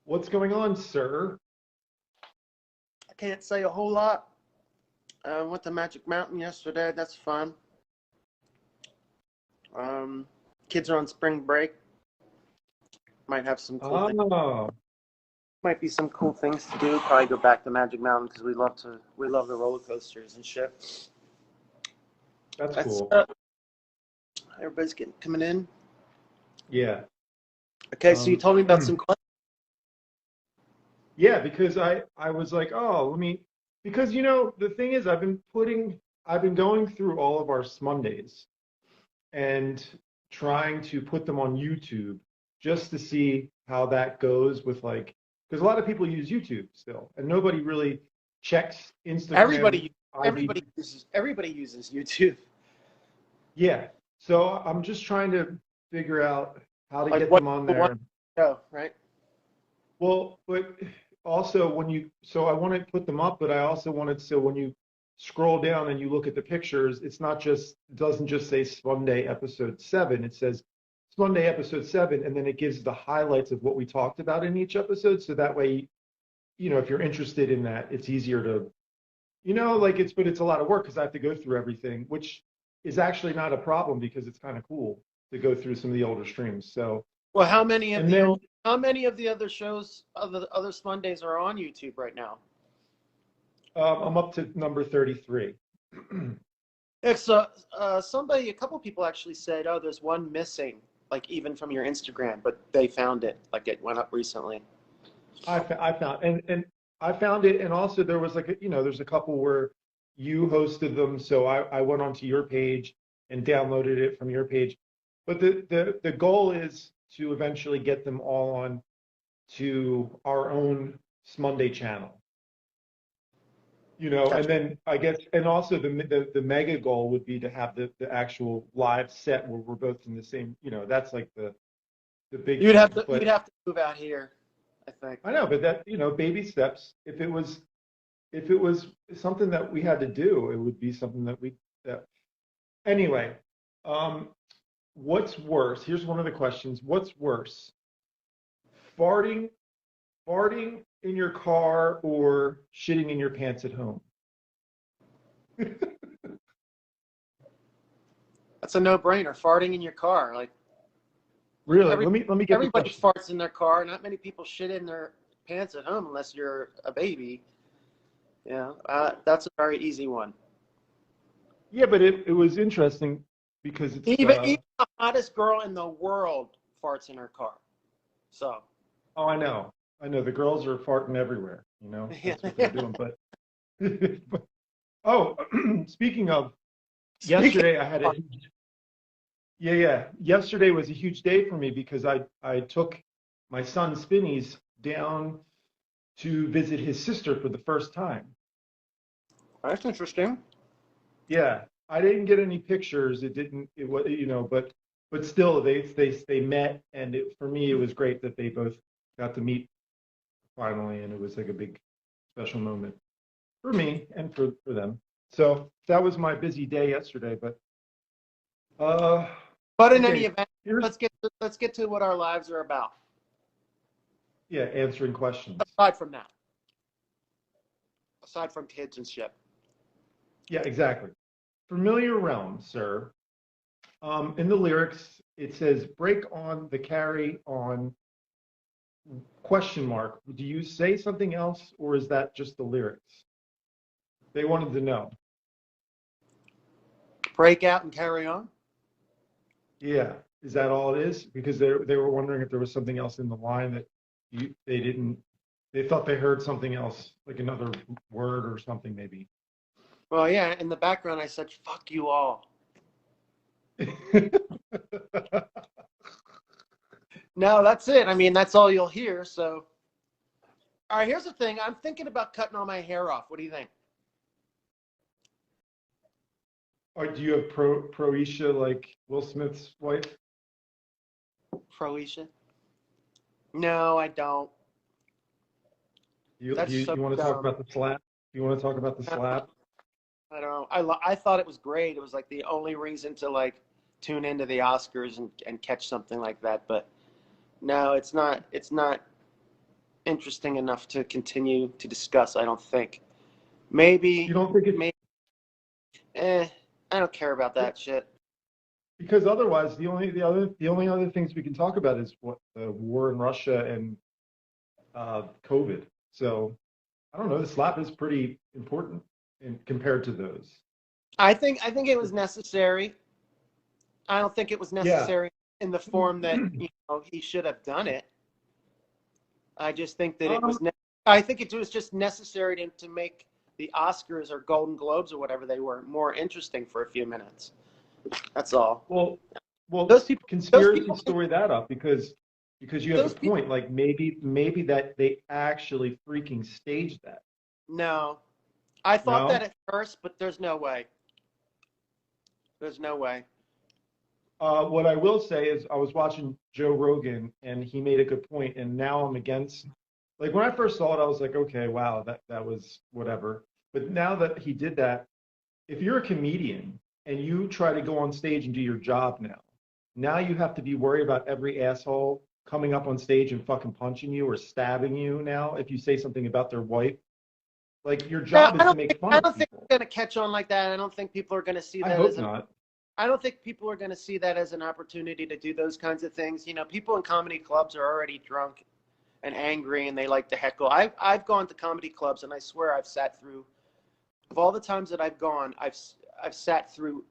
What's going on, sir? I can't say a whole lot. Went to Magic Mountain yesterday. That's fun. Kids are on spring break. Might have some cool things. Oh, Might be some cool things to do. Probably go back to Magic Mountain because we love the roller coasters and shit. that's That's cool. Everybody's coming in. Yeah. Okay, so you told me about some questions. Yeah, because I was like, oh, because the thing is I've been going through all of our Smundays and trying to put them on YouTube just to see how that goes with like, because a lot of people use YouTube still, and nobody really checks Instagram Everybody, ID. everybody uses YouTube. Yeah. So I'm just trying to figure out how to Like get what them on people want there. to know, right? Well, but also so I want to put them up, but I also wanted, so when you scroll down and you look at the pictures, it doesn't just say Sunday episode 7, it says Sunday episode 7, and then it gives the highlights of what we talked about in each episode. So that way, if you're interested in that, it's easier to, but it's a lot of work because I have to go through everything, which is actually not a problem because it's kind of cool to go through some of the older streams. So, Well, and then how many of the other shows, other Mondays are on YouTube right now? I'm up to number 33. It's a couple people actually said, "Oh, there's one missing, like even from your Instagram," but they found it, like it went up recently. I found and I found it, and also there was like there's a couple where you hosted them, so I went onto your page and downloaded it from your page. But the goal is to eventually get them all on to our own Monday channel. And Gotcha. then I guess, and also the mega goal would be to have the actual live set where we're both in the same, that's like the big You'd have thing. to you'd have to move out here, I think. I know, but that, baby steps. If it was something that we had to do, it would be something that anyway. What's worse? Here's one of the questions. What's worse? Farting farting in your car or shitting in your pants at home? That's a no-brainer. Farting in your car, like Really? every, Let me get the everybody question. farts in their car. Not many people shit in their pants at home unless you're a baby. Yeah, that's a very easy one. Yeah, but it was interesting because it's Even the hottest girl in the world farts in her car. So. oh, I know the girls are farting everywhere, that's what they're doing. But oh, speaking of, yesterday I had a yeah. Yesterday was a huge day for me because I took my son Spinnies down to visit his sister for the first time. That's interesting. Yeah, I didn't get any pictures. It was, but still, they met, and for me, it was great that they both got to meet finally, and it was like a big special moment for me and for them. So that was my busy day yesterday. But But in any okay, event, let's get to what our lives are about. yeah, answering questions. Aside from that, aside from kids and shit. Yeah, exactly. Familiar realm, sir. In the lyrics, it says break on the carry on question mark. Do you say something else, or is that just the lyrics? They wanted to know. Break out and carry on. Yeah, is that all it is? Because they were wondering if there was something else in the line that they didn't. They thought they heard something else, like another word or something, maybe. Well, yeah. In the background, I said, "Fuck you all." No, that's it. I mean, that's all you'll hear. So, all right. Here's the thing. I'm thinking about cutting all my hair off. What do you think? Or do you have Proisha like Will Smith's wife? Croatia? No, I don't. You That's you, so you want to talk dumb. about the slap? You want to talk about the slap? I don't know. I thought it was great. It was like the only reason to like tune into the Oscars and catch something like that. But no, it's not. It's not. interesting enough to continue to discuss. I don't think. Maybe, You don't think it's maybe. I don't care about that shit. because otherwise the only other things we can talk about is what the war in Russia and COVID. So I don't know. The slap is pretty important compared to those. I think it was necessary. I don't think it was Yeah. necessary in the form that he should have done it. I just think that it was. Um, I think it was just necessary to make the Oscars or Golden Globes or whatever they were more interesting for a few minutes. That's all. well, Those people. Those conspiracy people. story that up because you have a Those people. point. Like maybe that they actually freaking staged that. No, I thought that No. at first, but there's no way. There's no way. What I will say is I was watching Joe Rogan and he made a good point, and now I'm against. Like when I first saw it, I was like, okay, wow, that was whatever. But now that he did that, if you're a comedian and you try to go on stage and do your job now you have to be worried about every asshole coming up on stage and fucking punching you or stabbing you now if you say something about their wife. Like your No, job is to make fun I of don't think it's people. going to catch on like that. I don't think people are going to see I that hope as not. I don't think people are going to see that as an opportunity to do those kinds of things. People in comedy clubs are already drunk and angry, and they like to heckle. I've gone to comedy clubs, and I swear I've sat through. Of all the times that I've gone, I've sat through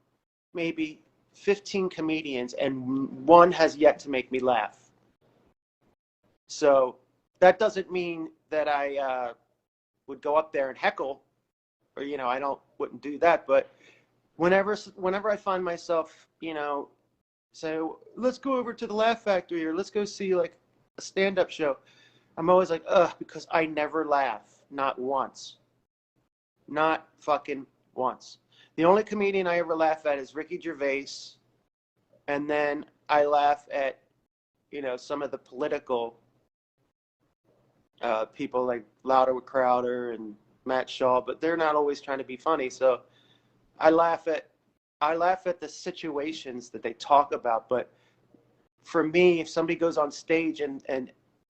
maybe 15 comedians, and one has yet to make me laugh. So that doesn't mean that I would go up there and heckle, or wouldn't do that. But whenever I find myself, say, let's go over to the Laugh Factory or let's go see like a stand-up show, I'm always like, ugh, because I never laugh, not once, not fucking once. The only comedian I ever laugh at is Ricky Gervais, and then I laugh at, some of the political people like Louder with Crowder and Matt Shaw, but they're not always trying to be funny. So I laugh at the situations that they talk about. But for me, if somebody goes on stage and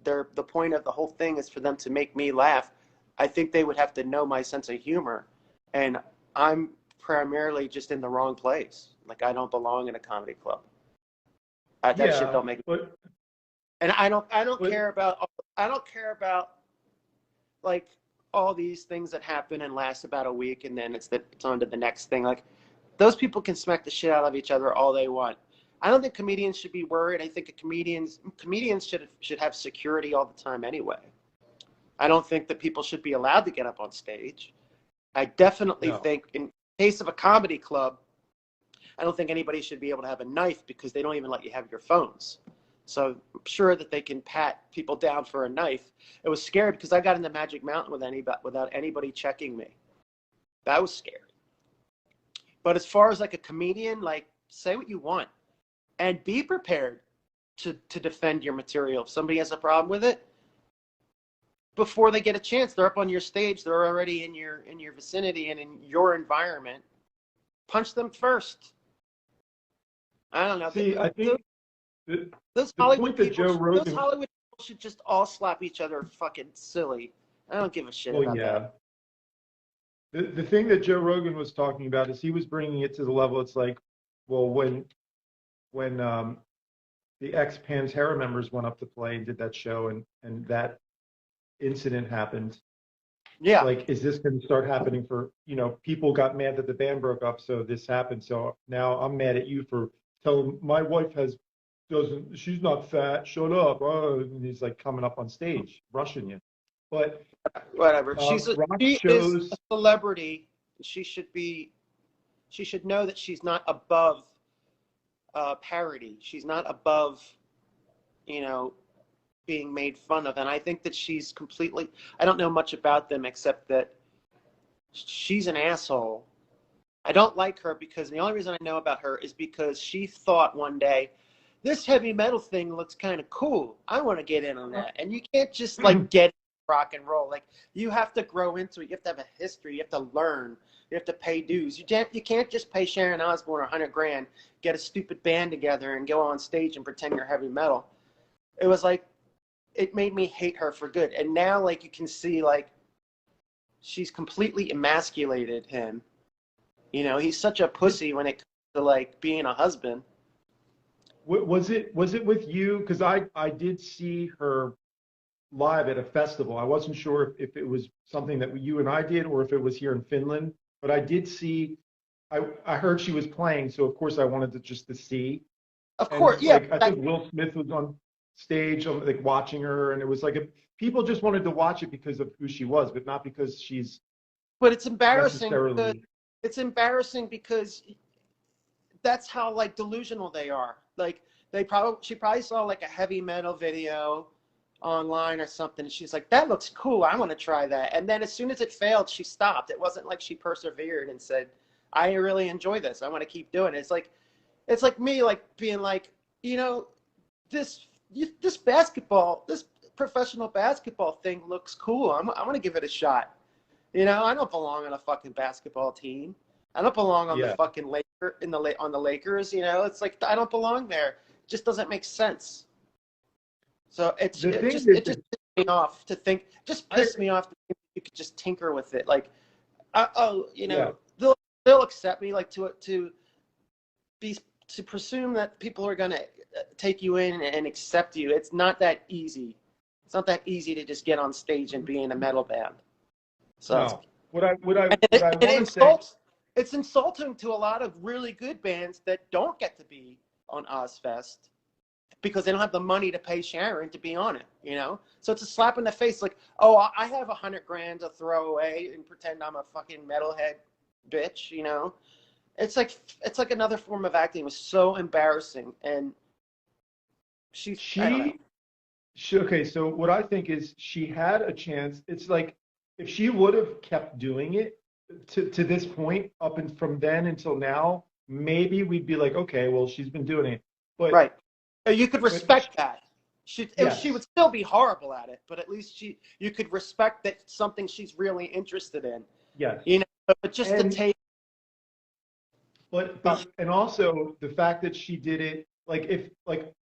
the point of the whole thing is for them to make me laugh, I think they would have to know my sense of humor. And I'm primarily just in the wrong place. Like I don't belong in a comedy club. That shit Yeah, don't make. but And I don't but care about like all these things that happen and last about a week, and then it's on to the next thing. Like those people can smack the shit out of each other all they want. I don't think comedians should be worried. I think comedians should have security all the time anyway. I don't think that people should be allowed to get up on stage. I definitely no. think in case of a comedy club, I don't think anybody should be able to have a knife because they don't even let you have your phones. So I'm sure that they can pat people down for a knife. It was scary because I got into Magic Mountain without anybody checking me. That was scary. But as far as like a comedian, like say what you want and be prepared to defend your material. If somebody has a problem with it, before they get a chance, they're up on your stage, they're already in your vicinity and in your environment. Punch them first. I don't know. See, I think the, Those the point Hollywood that people, Joe those Rogan, Hollywood people should just all slap each other fucking silly. I don't give a shit well, about yeah. that. The thing that Joe Rogan was talking about is he was bringing it to the level. It's like, well, when the ex Pantera members went up to play and did that show, and that incident happened. Yeah. Like, is this going to start happening for, people got mad that the band broke up, so this happened. So now I'm mad at you for telling my wife she's not fat, shut up. Oh, and he's like coming up on stage, rushing you. But Whatever. rock She is shows, a celebrity. She should know that she's not above parody. She's not above, you know, being made fun of. And I think that she's completely, I don't know much about them except that she's an asshole. I don't like her because the only reason I know about her is because she thought one day, this heavy metal thing looks kind of cool. I want to get in on that. And you can't just like get rock and roll. Like you have to grow into it. You have to have a history. You have to learn. You have to pay dues. You can't just pay Sharon Osbourne $100,000, get a stupid band together and go on stage and pretend you're heavy metal. It was like, it made me hate her for good. And now, like, you can see, like, she's completely emasculated him. You know, he's such a pussy when it comes to, like, being a husband. Was it with you? Because I did see her live at a festival. I wasn't sure if it was something that you and I did or if it was here in Finland, but I did see. I heard she was playing, so of course I wanted to just to see. Of And course, yeah. like I think Will Smith was on stage, like watching her, and it was like people just wanted to watch it because of who she was, but not because she's But it's embarrassing because necessarily. that's how, like, delusional they are. Like, she probably saw, like, a heavy metal video online or something, and she's like, that looks cool, I want to try that. And then as soon as it failed, she stopped. It wasn't like she persevered and said, I really enjoy this, I want to keep doing it. It's like me, like, being like, you know, this this professional basketball thing looks cool, I want to give it a shot. You know, I don't belong on a fucking basketball team. I don't belong on the Yeah. fucking on the Lakers. You know, it's like I don't belong there. It just doesn't make sense. So it just pissed me off to think. Just pissed me off to think you could just tinker with it. Like, you know, Yeah. they'll accept me, like, to presume that people are gonna take you in and accept you. It's not that easy. It's not that easy to just get on stage and be in a metal band. So No. What I want to say. It's insulting to a lot of really good bands that don't get to be on Ozfest because they don't have the money to pay Sharon to be on it, you know? So it's a slap in the face, like, oh, I have $100,000 to throw away and pretend I'm a fucking metalhead bitch, you know? It's like another form of acting. It was so embarrassing. And Okay, so what I think is she had a chance. It's like if she would have kept doing it to this point, up and from then until now, maybe we'd be like, okay, well, she's been doing it. But right. You could respect that. Yes. She would still be horrible at it, but at least you could respect that it's something she's really interested in. Yes. You know, but just the tape. But and also the fact that she did it, like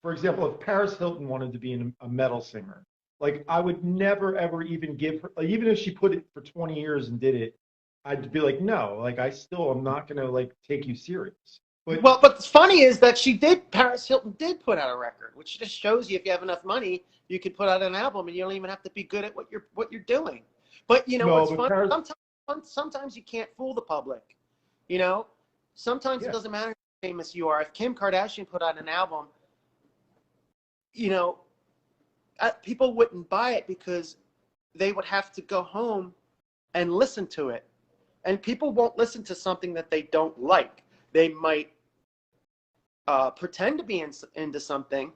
for example, if Paris Hilton wanted to be a metal singer, like I would never ever even give her, like, even if she put it for 20 years and did it, I'd be like, no, like I still am not gonna like take you serious. But Well, what's funny is that Paris Hilton did put out a record, which just shows you if you have enough money, you could put out an album and you don't even have to be good at what you're doing. But you know what's fun? Sometimes you can't fool the public. You know, sometimes it doesn't matter how famous you are. If Kim Kardashian put out an album, you know, people wouldn't buy it because they would have to go home and listen to it. And people won't listen to something that they don't like. They might pretend to be into something.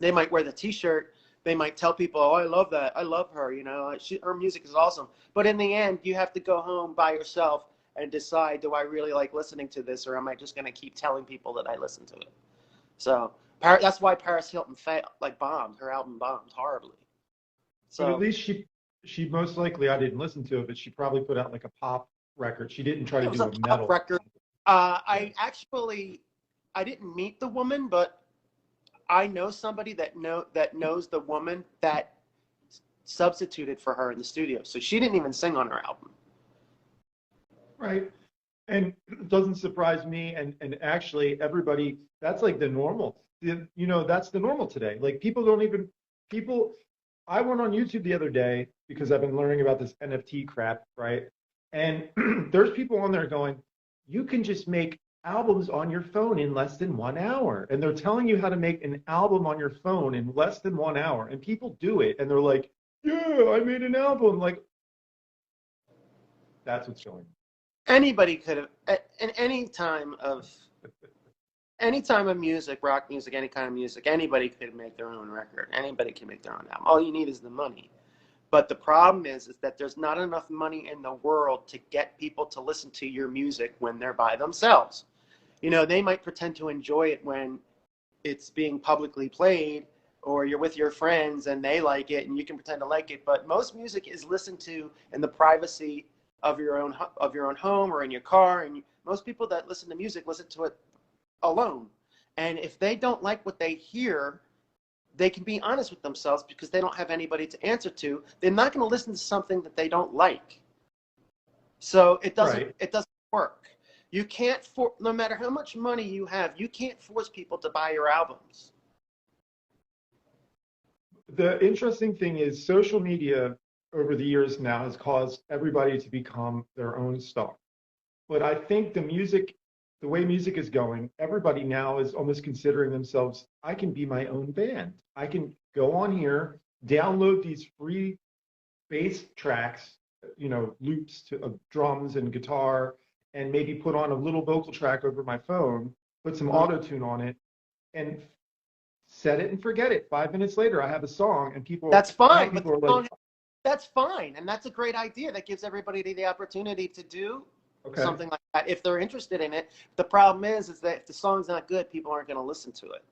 They might wear the T-shirt. They might tell people, "Oh, I love that. I love her. You know, her music is awesome." But in the end, you have to go home by yourself and decide: do I really like listening to this, or am I just going to keep telling people that I listen to it? So that's why Paris Hilton bombed. Her album bombed horribly. So but at least she most likely, I didn't listen to it, but she probably put out like a pop record. She didn't try to do a metal record. I didn't meet the woman, but I know somebody that knows the woman that substituted for her in the studio. So she didn't even sing on her album. Right. And it doesn't surprise me. And actually everybody, that's like the normal, you know, that's the normal today. Like I went on YouTube the other day because I've been learning about this NFT crap, right? And there's people on there going, you can just make albums on your phone in less than 1 hour. And they're telling you how to make an album on your phone in less than 1 hour. And people do it. And they're like, yeah, I made an album. Like, that's what's going on. Anybody could have, at any time of music, rock music, any kind of music, anybody could make their own record. Anybody can make their own album. All you need is the money. But the problem is that there's not enough money in the world to get people to listen to your music when they're by themselves. You know, they might pretend to enjoy it when it's being publicly played, or you're with your friends and they like it and you can pretend to like it. But most music is listened to in the privacy of your own home or in your car. And most people that listen to music listen to it alone. And if they don't like what they hear, they can be honest with themselves because they don't have anybody to answer to. They're not going to listen to something that they don't like. So it doesn't work. You can't no matter how much money you have, you can't force people to buy your albums. The interesting thing is social media over the years now has caused everybody to become their own star. But I think the way music is going, everybody now is almost considering themselves, I can be my own band. I can go on here, download these free bass tracks, loops of drums and guitar, and maybe put on a little vocal track over my phone, put some auto tune on it, and set it and forget it. 5 minutes later, I have a song, and That's fine. people are like, that's fine, and that's a great idea. That gives everybody the opportunity to do something like that if they're interested in it. The problem is that if the song's not good, people aren't going to listen to it.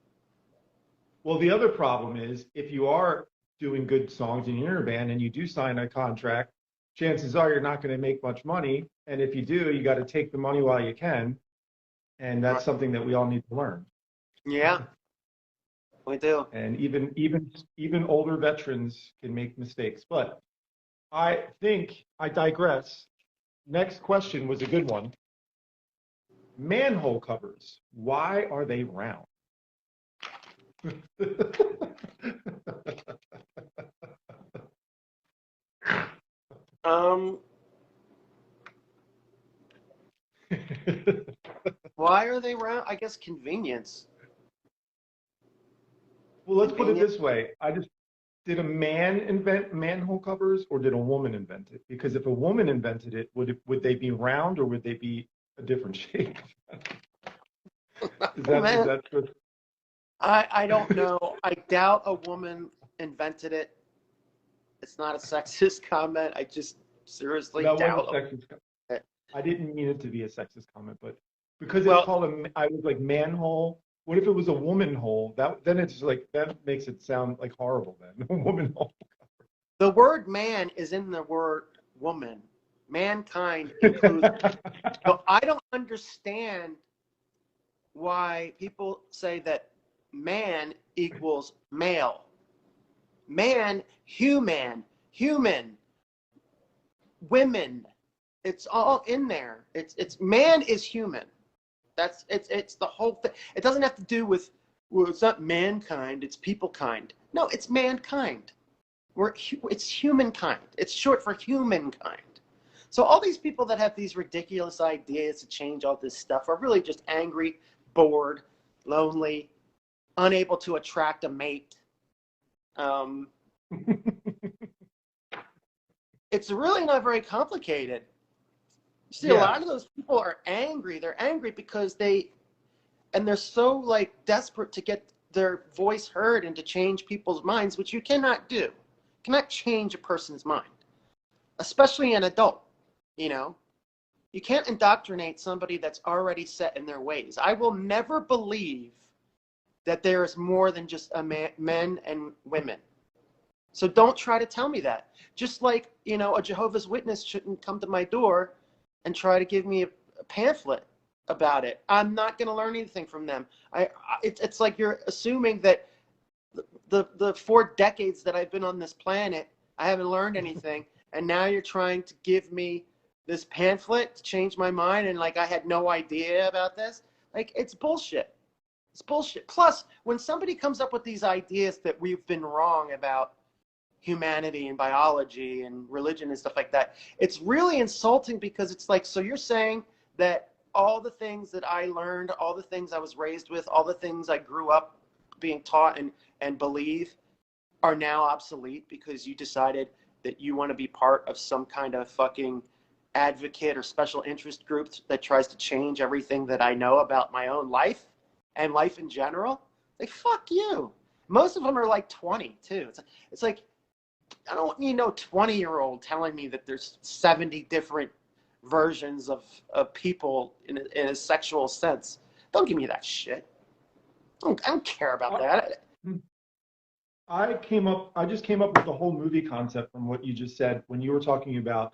Well, the other problem is if you are doing good songs in your band and you do sign a contract, chances are you're not going to make much money. And if you do, you got to take the money while you can. And that's something that we all need to learn. Yeah, we do. And even older veterans can make mistakes. But I think I digress. Next question was a good one. Manhole covers. Why are they round? Why are they round? I guess convenience. Well, let's put it this way. Did a man invent manhole covers or did a woman invent it? Because if a woman invented it, would they be round or would they be a different shape? Is that true? I don't know. I doubt a woman invented it. It's not a sexist comment. I just seriously doubt it. I didn't mean it to be a sexist comment, but because it's called I was like manhole. What if it was a woman hole? Then it's like that makes it sound like horrible. Then a woman hole. The word man is in the word woman. Mankind includes. So I don't understand why people say that man equals male. Man, human, women. It's all in there. It's man is human. It's the whole thing. It doesn't have to do with, well, it's not mankind, it's people kind. No, it's mankind. It's humankind. It's short for humankind. So all these people that have these ridiculous ideas to change all this stuff are really just angry, bored, lonely, unable to attract a mate. It's really not very complicated. See, a lot of those people are angry. They're angry because they're so like desperate to get their voice heard and to change people's minds, which you cannot do. You cannot change a person's mind, especially an adult. You can't indoctrinate somebody that's already set in their ways. I will never believe that there is more than just men and women. So don't try to tell me that. Just like, a Jehovah's Witness shouldn't come to my door and try to give me a pamphlet about it. I'm not going to learn anything from them. It's like you're assuming that the 4 decades that I've been on this planet, I haven't learned anything, and now you're trying to give me this pamphlet to change my mind, and like I had no idea about this. Like, it's bullshit. It's bullshit. Plus, when somebody comes up with these ideas that we've been wrong about humanity and biology and religion and stuff like that, it's really insulting because it's like, so you're saying that all the things that I learned, all the things I was raised with, all the things I grew up being taught and believe are now obsolete because you decided that you want to be part of some kind of fucking advocate or special interest group that tries to change everything that I know about my own life and life in general? Like, fuck you. Most of them are like 20 too. It's like, I don't need no 20-year-old telling me that there's 70 different versions of people in a sexual sense. Don't give me that shit. I don't care about that. I just came up with the whole movie concept from what you just said when you were talking about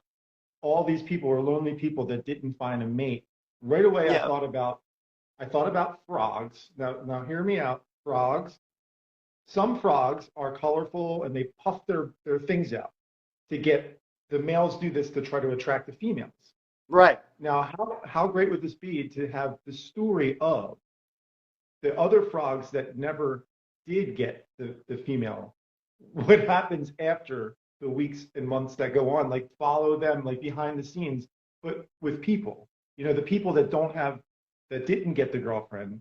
all these people are lonely people that didn't find a mate. Right away, I thought about frogs. Now hear me out. Frogs some frogs are colorful and they puff their things out to get the males do this to try to attract the females. Right. Now, how great would this be to have the story of the other frogs that never did get the female? What happens after the weeks and months that go on? Like follow them like behind the scenes, but with people. You know, the people that didn't get the girlfriend.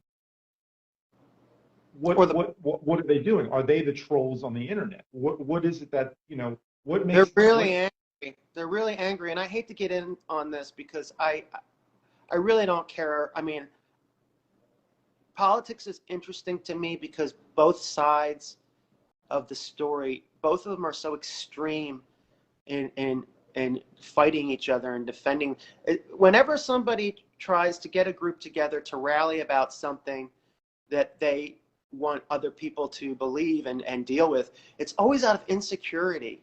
What are they doing? Are they the trolls on the internet? What is it that, you know, what makes They're really angry. They're really angry, and I hate to get in on this because I really don't care. I mean, politics is interesting to me because both sides of the story, both of them are so extreme in fighting each other and defending. Whenever somebody tries to get a group together to rally about something that they want other people to believe and deal with, it's always out of insecurity.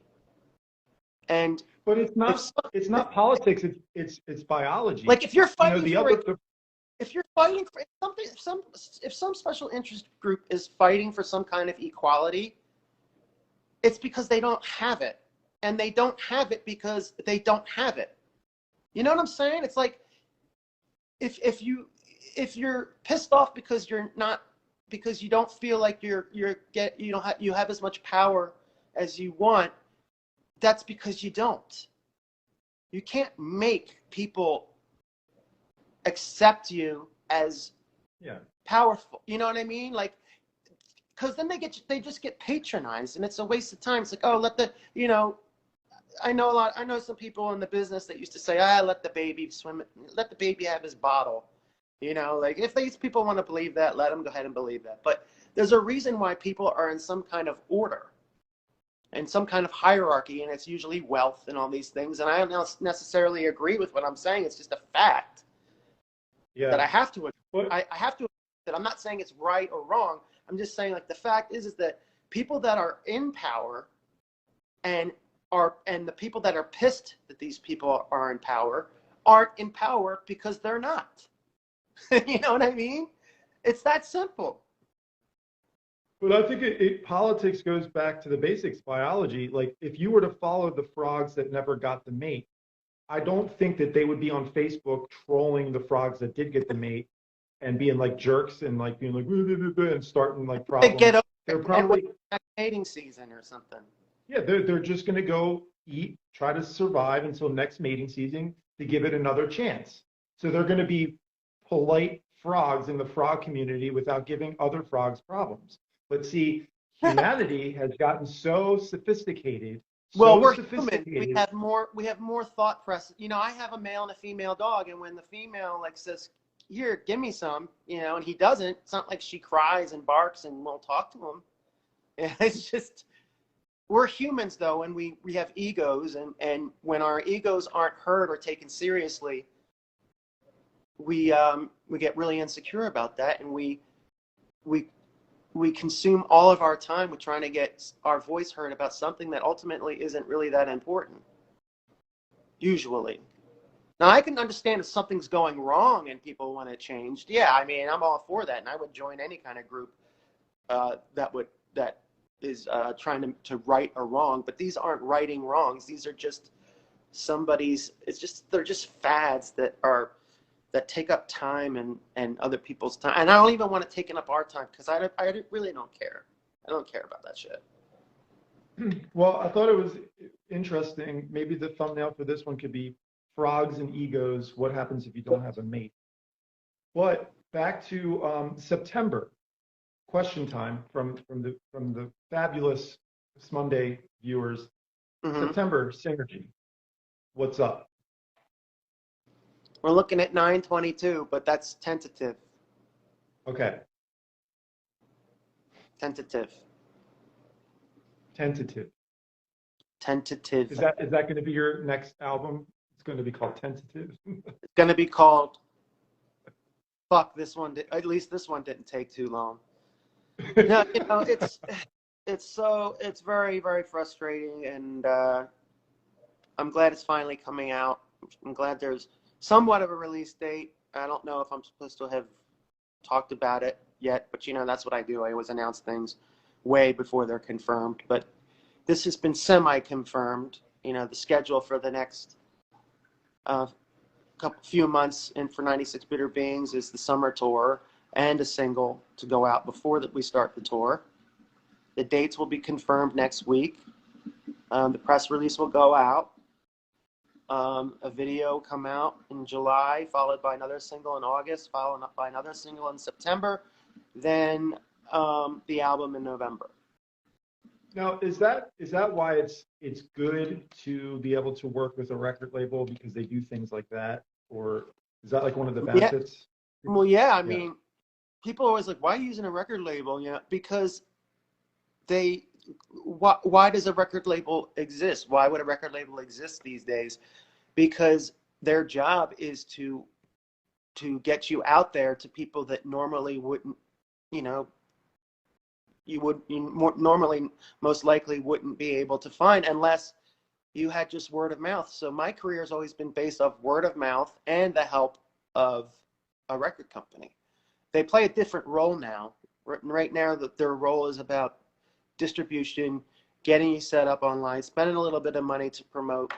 But it's not politics. It's biology. Like if you're fighting if you're fighting for something, if some special interest group is fighting for some kind of equality, it's because they don't have it, and they don't have it because they don't have it. You know what I'm saying? It's like if you're pissed off because you don't feel like you have as much power as you want, that's because you don't. You can't make people accept you as powerful. You know what I mean? Like, because then they just get patronized, and it's a waste of time. It's like, oh, I know some people in the business that used to say, let the baby swim, let the baby have his bottle. You know, like if these people want to believe that, let them go ahead and believe that. But there's a reason why people are in some kind of order and some kind of hierarchy, and it's usually wealth and all these things. And I don't necessarily agree with what I'm saying. It's just a fact that I have to. I have to. That I'm not saying it's right or wrong. I'm just saying, like, the fact is that people that are in power and the people that are pissed that these people are in power aren't in power because they're not. You know what I mean? It's that simple. But I think politics goes back to the basics, biology. Like if you were to follow the frogs that never got the mate, I don't think that they would be on Facebook trolling the frogs that did get the mate and being like jerks and like being like and starting like problems. They're probably mating season or something. Yeah, they're just going to go eat, try to survive until next mating season to give it another chance. So they're going to be polite frogs in the frog community without giving other frogs problems. But see, humanity has gotten so sophisticated. Well, we're human. We have more thought process. You know, I have a male and a female dog, and when the female like says, "Here, give me some," you know, and he doesn't, it's not like she cries and barks and won't talk to him. It's just, we're humans though, and we have egos, and when our egos aren't heard or taken seriously, we get really insecure about that, and we consume all of our time with trying to get our voice heard about something that ultimately isn't really that important, usually. Now, I can understand if something's going wrong and people want it changed. Yeah, I mean, I'm all for that, and I would join any kind of group that is trying to right a wrong. But these aren't righting wrongs. These are just they're just fads that take up time and other people's time. And I don't even want it taking up our time because I really don't care. I don't care about that shit. Well, I thought it was interesting. Maybe the thumbnail for this one could be frogs and egos. What happens if you don't have a mate? But back to September question time from the fabulous Smunday viewers. Mm-hmm. September synergy. What's up? We're looking at 9/22, but that's tentative. Okay. Tentative. Is that going to be your next album? It's going to be called Tentative. It's going to be called. Fuck, this one. At least this one didn't take too long. No, you know, it's very, very frustrating, and I'm glad it's finally coming out. I'm glad there's somewhat of a release date. I don't know if I'm supposed to have talked about it yet, but you know, that's what I do. I always announce things way before they're confirmed. But this has been semi-confirmed. You know, the schedule for the next few months and for 96 Bitter Beings is the summer tour and a single to go out before that we start the tour. The dates will be confirmed next week. The press release will go out. A video come out in July, followed by another single in August, followed up by another single in September, then the album in November. Now, is that why it's good to be able to work with a record label because they do things like that, or is that like one of the benefits? Yeah. Well, yeah. I mean, people are always like, "Why are you using a record label?" You know, because why does a record label exist? Why would a record label exist these days? Because their job is to get you out there to people that normally wouldn't, you know, normally most likely wouldn't be able to find unless you had just word of mouth. So my career has always been based off word of mouth and the help of a record company. They play a different role now. Right now, their role is about distribution, getting you set up online, spending a little bit of money to promote,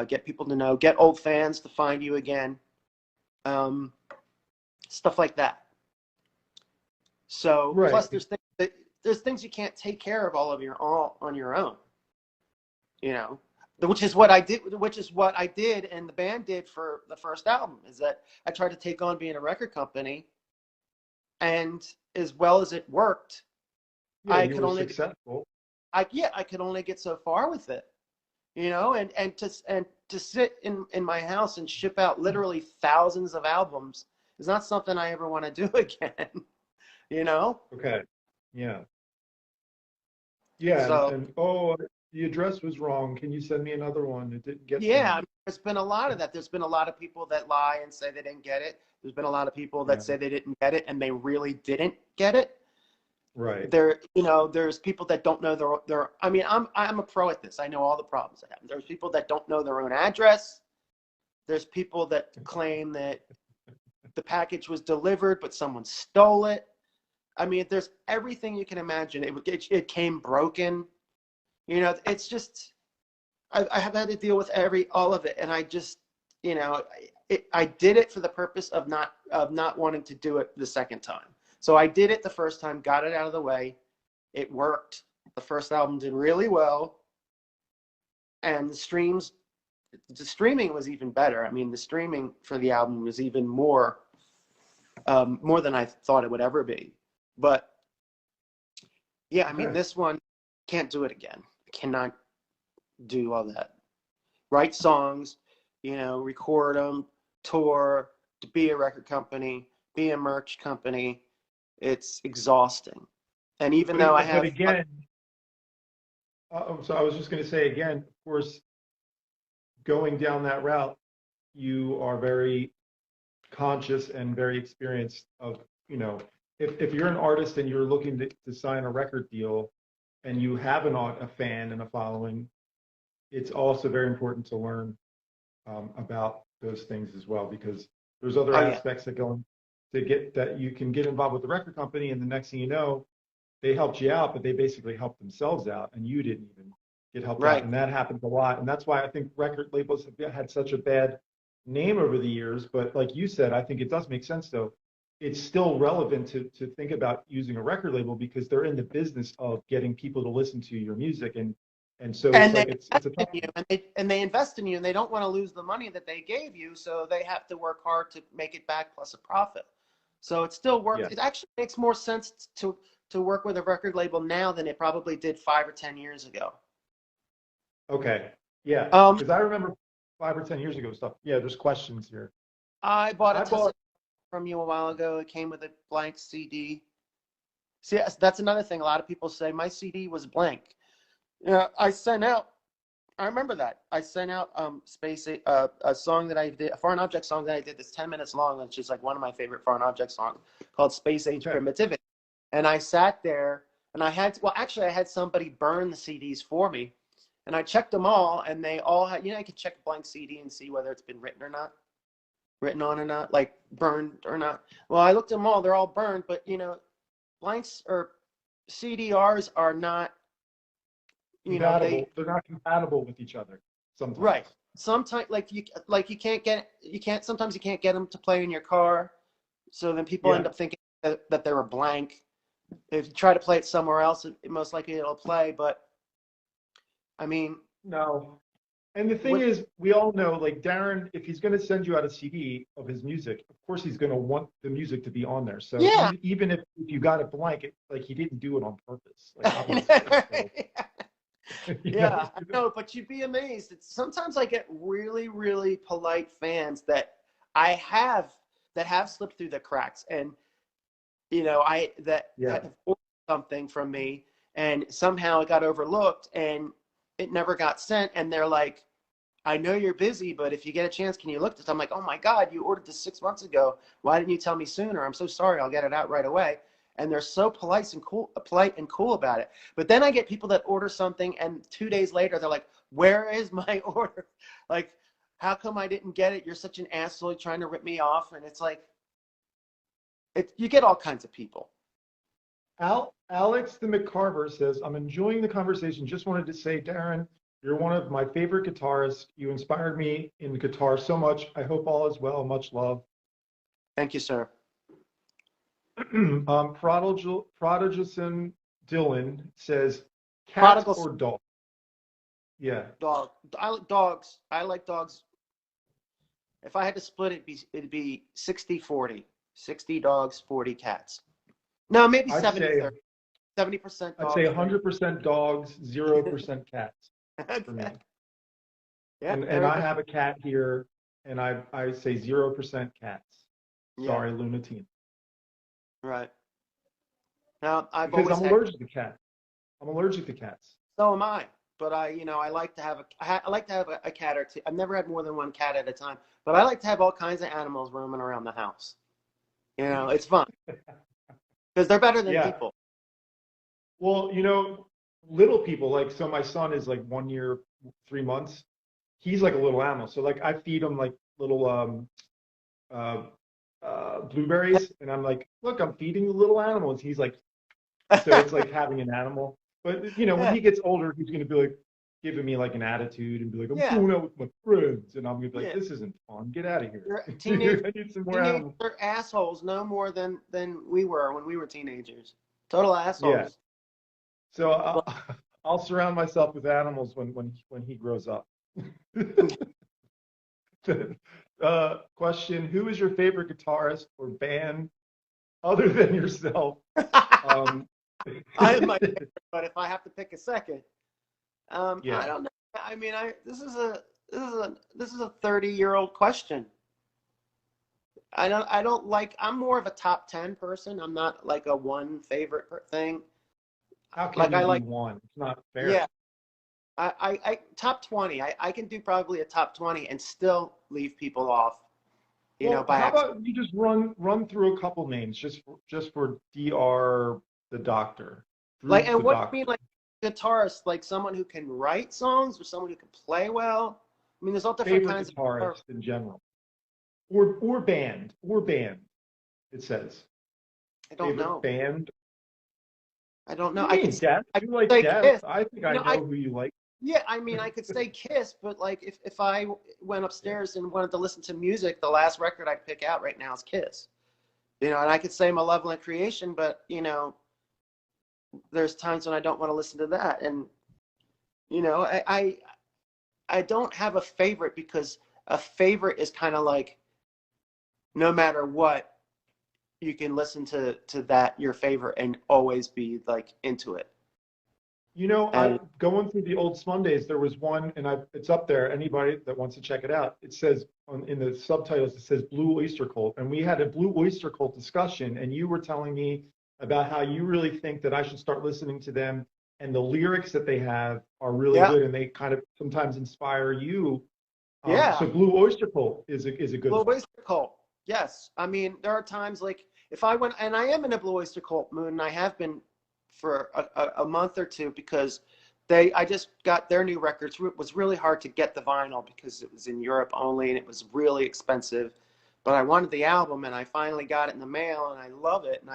get people to know, get old fans to find you again, stuff like that. So right. Plus there's things you can't take care of all on your own, you know, which is what I did and the band did for the first album, is that I tried to take on being a record company, and as well as it worked, I could only successful. I could only get so far with it, you know, and to sit in my house and ship out literally thousands of albums is not something I ever want to do again, you know? Okay. Yeah. Yeah. So, and the address was wrong. Can you send me another one? It didn't get. yeah, I mean, there's been a lot of that. There's been a lot of people that lie and say they didn't get it. There's been a lot of people that say they didn't get it and they really didn't get it. Right. There's people that don't know their. I mean, I'm a pro at this. I know all the problems that happen. There's people that don't know their own address. There's people that claim that the package was delivered but someone stole it. I mean, there's everything you can imagine. It came broken. You know, it's just I have had to deal with all of it, and I just, you know, I did it for the purpose of not wanting to do it the second time. So I did it the first time, got it out of the way. It worked. The first album did really well, and the streaming was even better. I mean, the streaming for the album was even more than I thought it would ever be. But yeah, I mean, this one, can't do it again. I cannot do all that. Write songs, you know, record them, tour, to be a record company, be a merch company. It's exhausting. And even though I have. But again, so I was just going to say again, of course, going down that route, you are very conscious and very experienced of, you know, if you're an artist and you're looking to sign a record deal and you have a fan and a following, it's also very important to learn about those things as well, because there's other aspects that go to get that you can get involved with the record company, and the next thing you know, they helped you out, but they basically helped themselves out, and you didn't even get helped out, and that happens a lot, and that's why I think record labels have had such a bad name over the years. But like you said, I think it does make sense though. It's still relevant to think about using a record label because they're in the business of getting people to listen to your music, and so it's a tough and they invest in you, and they don't want to lose the money that they gave you, so they have to work hard to make it back plus a profit. So it still works. Yeah. It actually makes more sense to work with a record label now than it probably did 5 or 10 years ago. Okay. Yeah. Because I remember 5 or 10 years ago stuff. Yeah, there's questions here. I bought from you a while ago. It came with a blank CD. See, that's another thing. A lot of people say my CD was blank. You know, I remember that. I sent out a song that I did, a foreign object song that I did that's 10 minutes long, which is like one of my favorite foreign object songs, called Space Age Primitivity. And I sat there and I had somebody burn the CDs for me. And I checked them all, and they all had, you know, I could check a blank CD and see whether it's been written on or not, like burned or not. Well, I looked at them all, they're all burned, but you know, blanks are CDRs are not, you know, they're not compatible with each other sometimes. right. Sometimes you can't sometimes you can't get them to play in your car. So then people Yeah. end up thinking that they were blank. If you try to play it somewhere else, it most likely it'll play. But I mean, No. And the thing is, we all know, like Darren, if he's going to send you out a CD of his music, of course he's going to want the music to be on there. So yeah. even if you got it blank, like he didn't do it on purpose. Like, obviously, so, Yeah, I know, but you'd be amazed. Sometimes I get really, really polite fans that have slipped through the cracks, and you know, that have ordered something from me, and somehow it got overlooked, and it never got sent, and they're like, I know you're busy, but if you get a chance, can you look at this? I'm like, oh my God, you ordered this 6 months ago. Why didn't you tell me sooner? I'm so sorry. I'll get it out right away. And they're so polite and cool about it. But then I get people that order something, and 2 days later, they're like, where is my order? Like, how come I didn't get it? You're such an asshole. You're trying to rip me off. And it's like, you get all kinds of people. Alex the McCarver says, I'm enjoying the conversation. Just wanted to say, Darren, you're one of my favorite guitarists. You inspired me in guitar so much. I hope all is well. Much love. Thank you, sir. Prodigalson Dylan says, cat or dog? Yeah. Dog. I like dogs. I like dogs. If I had to split it, it'd be 60-40. 60 dogs, 40 cats. No, maybe 70-30. 70% dogs. I'd say 100% dogs, 0% cats for me. Yeah, and I have a cat here, and I say 0% cats. Sorry, yeah. Lunatina. Right. Now, Because I'm allergic to cats. I'm allergic to cats. So am I. But I like to have a cat or two. I've never had more than one cat at a time. But I like to have all kinds of animals roaming around the house. You know, it's fun because they're better than people. Well, you know, little people, like, so my son is like 1 year, 3 months. He's like a little animal. So like I feed him like little blueberries, and I'm like, look, I'm feeding the little animals. He's like, so it's like having an animal. But you know, when he gets older, he's gonna be like giving me like an attitude and be like, I'm going out with my friends, and I'm gonna be like, this isn't fun. Get out of here. Teenagers I need some more animals. They're assholes no more than we were when we were teenagers. Total assholes. Yeah. So I'll surround myself with animals when he grows up. Question: who is your favorite guitarist or band other than yourself? I am my favorite, but if I have to pick a second, I don't know. I mean, this is a 30-year-old question. I don't like. I'm more of a top 10 person. I'm not like a one favorite thing. How can you be one? It's not fair. Yeah. I top 20. I can do probably a top 20 and still leave people off. You know, by how about you just run through a couple names just for Dr. the Doctor. Like, and what do you mean, like guitarist, like someone who can write songs or someone who can play well? I mean, there's all different kinds of guitarists in general. Or band. It says. I don't know. Band. I don't know. I can Death. You like Death. I think I know who you like. Yeah, I mean, I could say Kiss, but like if I went upstairs and wanted to listen to music, the last record I'd pick out right now is Kiss. You know, and I could say Malevolent Creation, but you know, there's times when I don't want to listen to that. And you know, I don't have a favorite, because a favorite is kind of like, no matter what, you can listen to that, your favorite, and always be like into it. You know, I'm going through the old Smundays. There was one, and it's up there. Anybody that wants to check it out, it says in the subtitles, it says Blue Oyster Cult. And we had a Blue Oyster Cult discussion, and you were telling me about how you really think that I should start listening to them, and the lyrics that they have are really good, and they kind of sometimes inspire you. So Blue Oyster Cult is a good Blue one. Oyster Cult. Yes. I mean, there are times like if I went, and I am in a Blue Oyster Cult mood, and I have been for a month or two, because I just got their new records. It was really hard to get the vinyl because it was in Europe only, and it was really expensive. But I wanted the album, and I finally got it in the mail, and I love it. And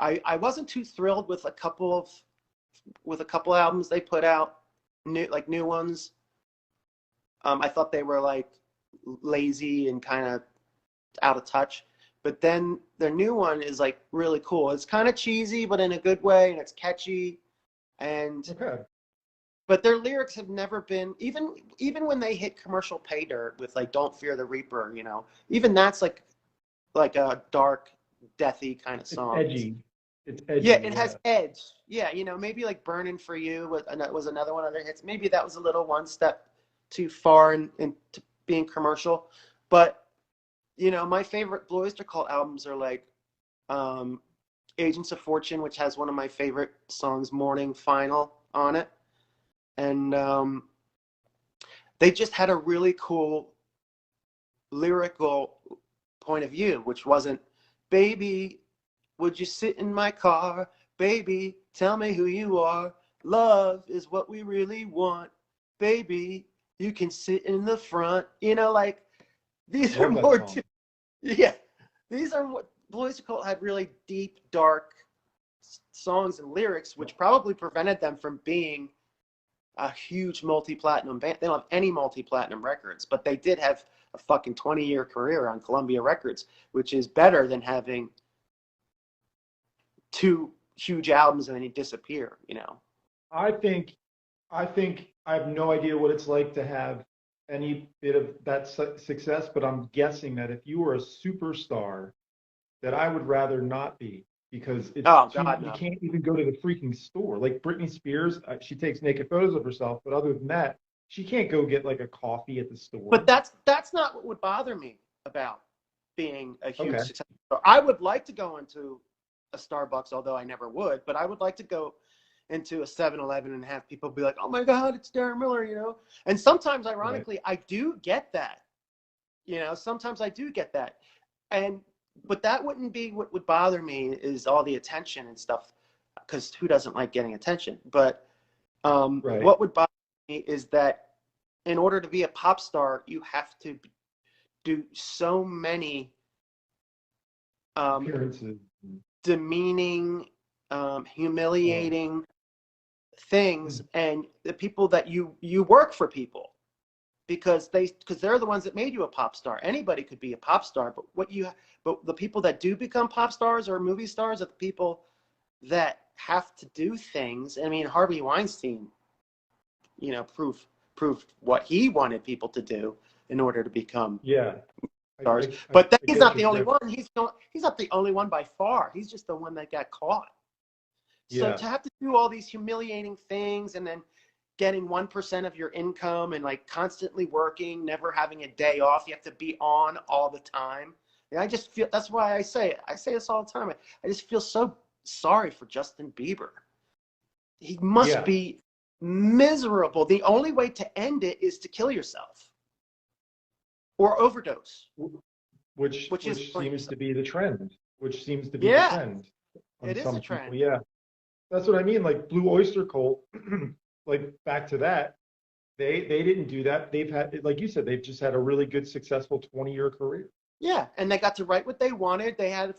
I wasn't too thrilled with a couple of albums they put out, new ones. I thought they were like lazy and kind of out of touch. But then their new one is like really cool. It's kind of cheesy, but in a good way, and it's catchy. And Okay. but their lyrics have never been, even when they hit commercial pay dirt with like "Don't Fear the Reaper," even that's like a dark, deathy kind of It's song. edgy. It's edgy. Yeah, it has edge. Yeah, maybe like "Burning for You" was another one of their hits. Maybe that was a little one step too far into being commercial. But my favorite Blue Oyster Cult albums are like Agents of Fortune, which has one of my favorite songs, Morning Final, on it. And they just had a really cool lyrical point of view, which wasn't, "Baby, would you sit in my car? Baby, tell me who you are. Love is what we really want. Baby, you can sit in the front." Like, these are more, yeah, these are what Blue Oyster Cult had, really deep, dark songs and lyrics, which probably prevented them from being a huge multi-platinum band. They don't have any multi-platinum records, but they did have a fucking 20-year career on Columbia Records, which is better than having 2 huge albums and then you disappear. I think I have no idea what it's like to have any bit of that success, but I'm guessing that if you were a superstar, that I would rather not be, because it's you can't even go to the freaking store. Like Britney Spears, she takes naked photos of herself, but other than that, she can't go get like a coffee at the store. But that's not what would bother me about being a huge success. I would like to go into a Starbucks, although I never would, but I would like to go into a 7-Eleven and have people be like, "Oh my God, it's Darren Miller," And sometimes, ironically, I do get that. Sometimes I do get that. But that wouldn't be what would bother me, is all the attention and stuff, because who doesn't like getting attention? But what would bother me is that in order to be a pop star, you have to do so many appearances, demeaning, humiliating things, and the people that you work for people, because they're the ones that made you a pop star. Anybody could be a pop star, but the people that do become pop stars or movie stars are the people that have to do things. I mean, Harvey Weinstein, proved what he wanted people to do in order to become stars. But he's not the only one. He's not the only one by far. He's just the one that got caught. So to have to do all these humiliating things, and then getting 1% of your income, and like constantly working, never having a day off, you have to be on all the time. And I just feel, that's why I say this all the time. I just feel so sorry for Justin Bieber. He must be miserable. The only way to end it is to kill yourself or overdose, which seems to be the trend. Which seems to be the trend. It is a trend. People. Yeah, that's what I mean. Like Blue Oyster Cult, like back to that, they didn't do that. They've had, like you said, they've just had a really good, successful 20-year career. Yeah, and they got to write what they wanted. They had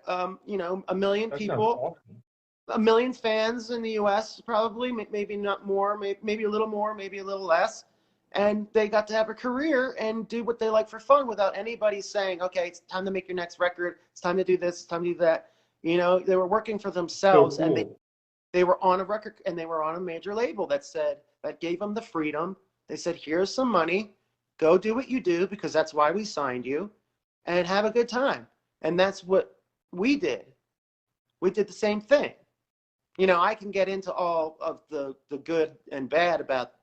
a million people, a million fans in the U.S. probably, maybe not more, maybe a little more, maybe a little less, and they got to have a career and do what they like for fun, without anybody saying, "Okay, it's time to make your next record. It's time to do this. It's time to do that." They were working for themselves, so cool. And they were on a record, and they were on a major label that gave them the freedom. They said, "Here's some money. Go do what you do, because that's why we signed you, and have a good time." And that's what we did. We did the same thing. I can get into all of the good and bad about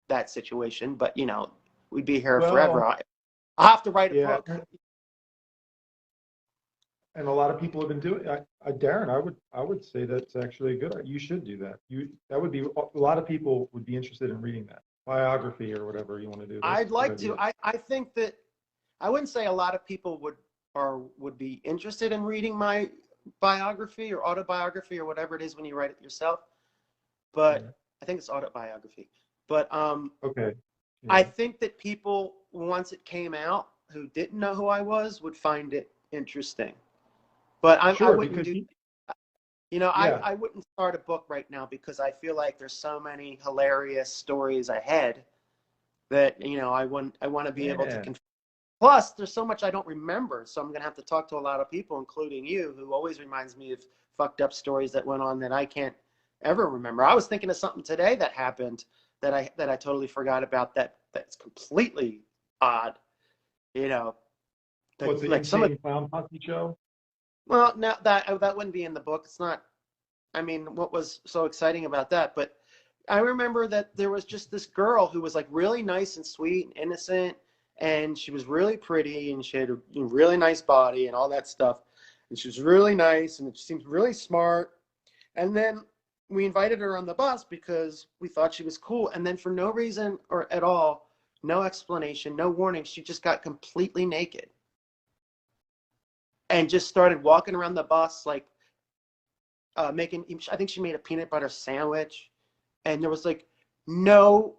that situation, but we'd be here forever. I'll have to write a book. And a lot of people have been doing. Darren, I would say that's actually a good. You should do that. That would be, a lot of people would be interested in reading that biography or whatever you want to do. I'd like to. I think that, I wouldn't say a lot of people would be interested in reading my biography or autobiography or whatever it is when you write it yourself, but I think it's autobiography. But okay. I think that people, once it came out, who didn't know who I was, would find it interesting. But I Sure, wouldn't because do, you know, yeah, I wouldn't start a book right now because I feel like there's so many hilarious stories ahead that, you know, I want to be able to yeah. plus, there's so much I don't remember, so I'm going to have to talk to a lot of people, including you, who always reminds me of fucked up stories that went on that I can't ever remember. I was thinking of something today that happened that I totally forgot about. That's completely odd. You know, What's that the like some of insane clown posse show? well, now that wouldn't be in the book. It's not. I mean, what was so exciting about that? But I remember that there was just this girl who was like really nice and sweet and innocent, and she was really pretty, and she had a really nice body and all that stuff, and she was really nice, and she seemed really smart. And then we invited her on the bus because we thought she was cool, and then for no reason or at all, no explanation, no warning, she just got completely naked and just started walking around the bus like making. I think she made a peanut butter sandwich, and there was like no.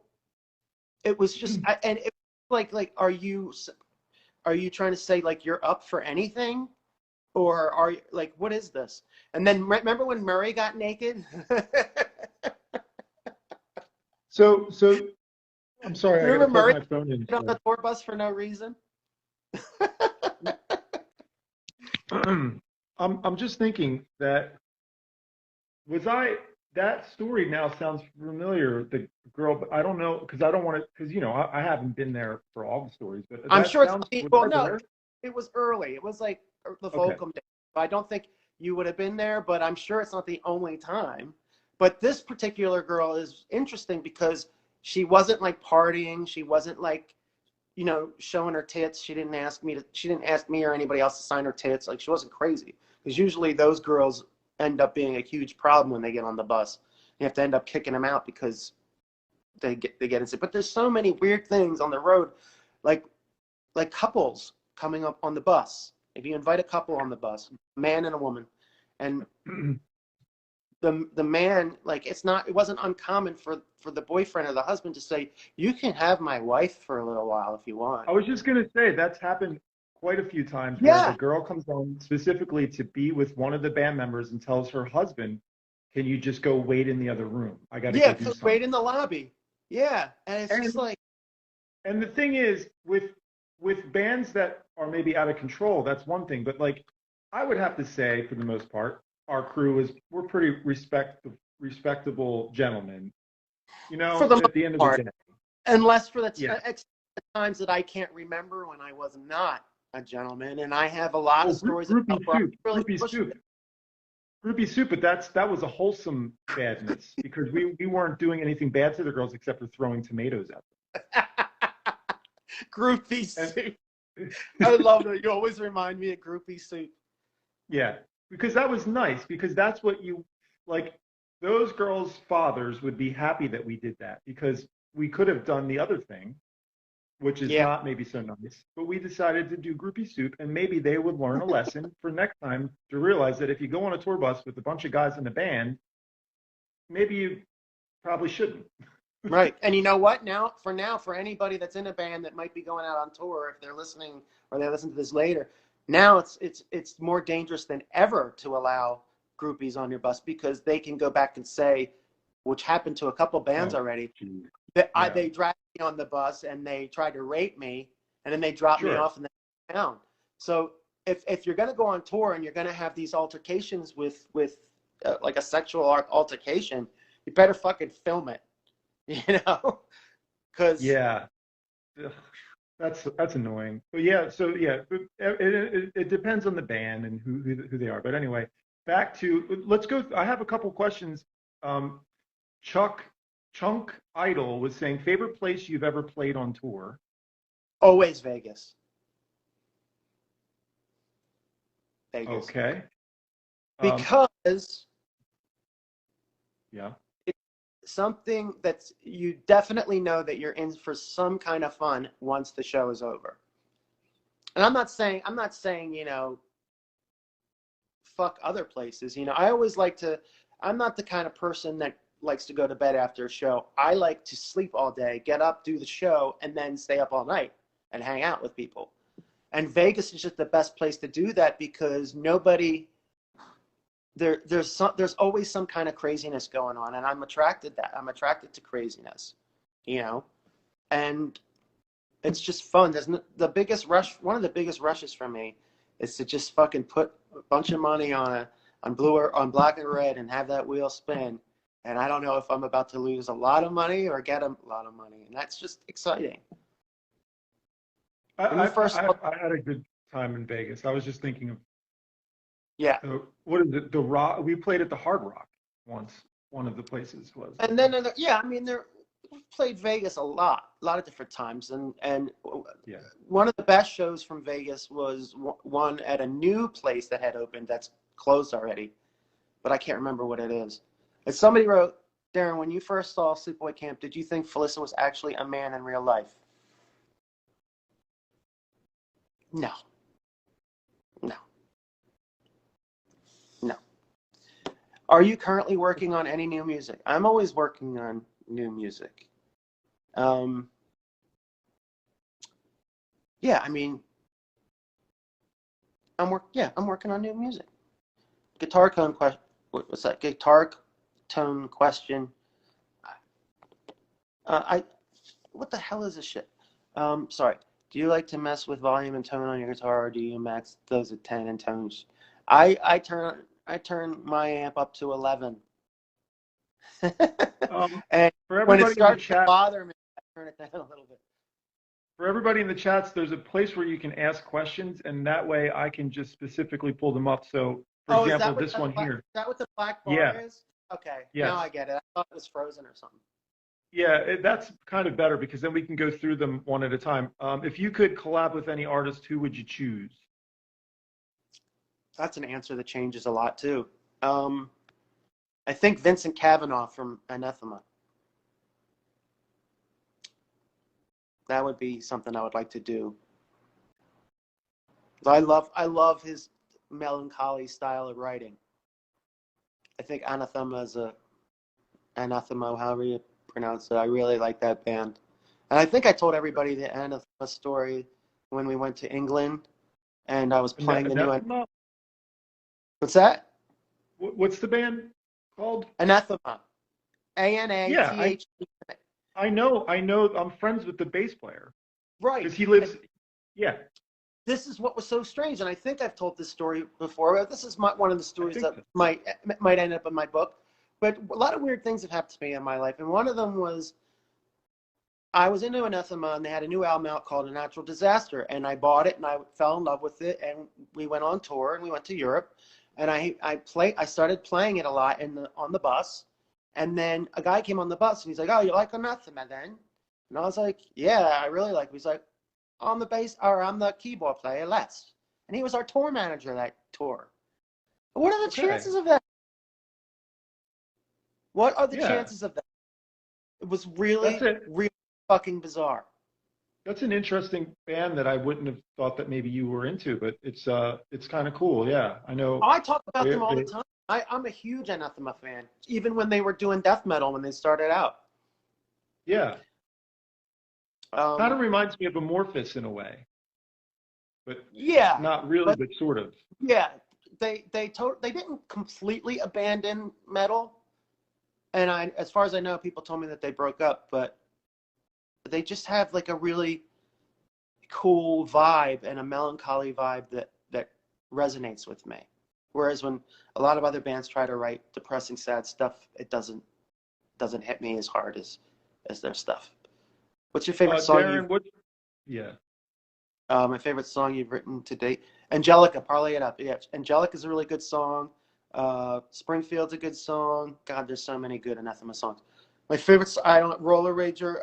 It was just and it was like are you trying to say like you're up for anything, or are you like what is this? And then remember when Murray got naked? So I'm sorry, I got to Remember plug Murray my phone in. on the tour bus for no reason? I'm just thinking that was I that story now sounds familiar. The girl, but I don't know because I don't want to because I haven't been there for all the stories, but I'm that sure it's sounds was well I no, there? it was early. It was like the Okay. Volcom day. I don't think you would have been there, but I'm sure it's not the only time. But this particular girl is interesting because she wasn't like partying. She wasn't like, you know, showing her tits. She didn't ask me or anybody else to sign her tits. Like she wasn't crazy. Because usually those girls end up being a huge problem when they get on the bus. You have to end up kicking them out because they get into. But there's so many weird things on the road, like couples coming up on the bus. If you invite a couple on the bus, a man and a woman, and the man, like it wasn't uncommon for the boyfriend or the husband to say, you can have my wife for a little while if you want. I was just gonna say that's happened quite a few times where the Yeah, girl comes on specifically to be with one of the band members and tells her husband, "Can you just go wait in the other room? I got to yeah, go do wait something." in the lobby. Yeah, and it's just And like, and the thing is, with bands that are maybe out of control, that's one thing. But like, I would have to say, for the most part, our crew we're pretty respectable gentlemen. for the At most the end of the part, day, unless for the yeah. times that I can't remember when I was not a gentleman, and I have a lot of Well, stories groupie about where I soup, really groupie pushing soup, groupie soup. But that was a wholesome badness because we weren't doing anything bad to the girls except for throwing tomatoes at it. Groupie them. soup. I love that. You always remind me of groupie soup. Yeah, because that was nice because that's what you like. Those girls' fathers would be happy that we did that because we could have done the other thing, which is Yeah. not maybe so nice. But we decided to do groupie soup, and maybe they would learn a lesson for next time to realize that if you go on a tour bus with a bunch of guys in a band, maybe you probably shouldn't. Right. And you know what? For anybody that's in a band that might be going out on tour, if they're listening or they listen to this later, now it's more dangerous than ever to allow groupies on your bus because they can go back and say, which happened to a couple bands Oh, already, geez. that Yeah, they dragged me on the bus and they tried to rape me and then they dropped me sure. off and then down. So if you're going to go on tour and you're going to have these altercations with like a sexual altercation, you better fucking film it. You know, because Yeah. Ugh, that's annoying. But yeah, so yeah, it depends on the band and who they are. But anyway, back to let's go. I have a couple questions. Um, Chuck Chunk Idol was saying favorite place you've ever played on tour. always Vegas. Vegas. Okay. Um, Because yeah. it's something that's you definitely know that you're in for some kind of fun once the show is over. And I'm not saying, you know, fuck other places. You know, I always like to I'm not the kind of person that likes to go to bed after a show. I like to sleep all day, get up, do the show, and then stay up all night and hang out with people. And Vegas is just the best place to do that because nobody there's always some kind of craziness going on, and I'm attracted to craziness, you know, and it's just fun. The biggest rush, one of the biggest rushes for me is to just fucking put a bunch of money on blue or on black and red and have that wheel spin. And I don't know if I'm about to lose a lot of money or get a lot of money, and that's just exciting. I had a good time in Vegas. I was just thinking of Yeah. what is it? The Rock. We played at the Hard Rock once. One of the places was. And then yeah, I mean we played Vegas a lot of different times, and Yeah. one of the best shows from Vegas was one at a new place that had opened that's closed already, but I can't remember what it is. And somebody wrote, Darren, when you first saw Sleepaway Camp, did you think Felissa was actually a man in real life? No. No. No. Are you currently working on any new music? I'm always working on new music. Yeah, I mean, I'm working on new music. Guitar tone question. What's that? Guitar tone question. What the hell is this shit? Sorry. Do you like to mess with volume and tone on your guitar, or do you max those at 10 and tones? I turn my amp up to 11. And For when it everybody in the starts to chat, bother me, I turn it down a little bit. for everybody in the chats, there's a place where you can ask questions, and that way I can just specifically pull them up. So, for example, this one here. Is that what the black bar Yeah. is? Okay. Yes. Now I get it. I thought it was frozen or something. Yeah, that's kind of better because then we can go through them one at a time. If you could collab with any artist, who would you choose? That's an answer that changes a lot too. I think Vincent Cavanaugh from Anathema. That would be something I would like to do. I love his melancholy style of writing. I think Anathema, however you pronounce it. I really like that band. And I think I told everybody the Anathema story when we went to England and I was playing the new. What's that? What's the band called? Anathema. Anath. I know. I'm friends with the bass player. Right. Because he lives. Yeah. This is what was so strange, and I think I've told this story before. But this is one of the stories that might end up in my book. But a lot of weird things have happened to me in my life, and one of them was I was into Anathema, and they had a new album out called A Natural Disaster, and I bought it, and I fell in love with it, and we went on tour, and we went to Europe, and I started playing it a lot on the bus, and then a guy came on the bus, and he's like, "Oh, you like Anathema then?" And I was like, "Yeah, I really like it." He's like, "I'm the keyboard player, Les," and he was our tour manager that tour. What are the chances of that? What are the chances of that? It was really fucking bizarre. That's an interesting band that I wouldn't have thought that maybe you were into, but it's kind of cool. Yeah, I know. I talk about them all the time. I'm a huge Anathema fan, even when they were doing death metal when they started out. Yeah. Kind of reminds me of Amorphous in a way, but yeah, not really, but sort of. Yeah, they didn't completely abandon metal, and as far as I know, people told me that they broke up, but they just have like a really cool vibe and a melancholy vibe that resonates with me. Whereas when a lot of other bands try to write depressing, sad stuff, it doesn't hit me as hard as their stuff. What's your favorite song? Darren, my favorite song you've written to date. Angelica, parlay it up. Yeah, Angelica's a really good song. Springfield's a good song. God, there's so many good Anathema songs. My favorite, Roller Rager.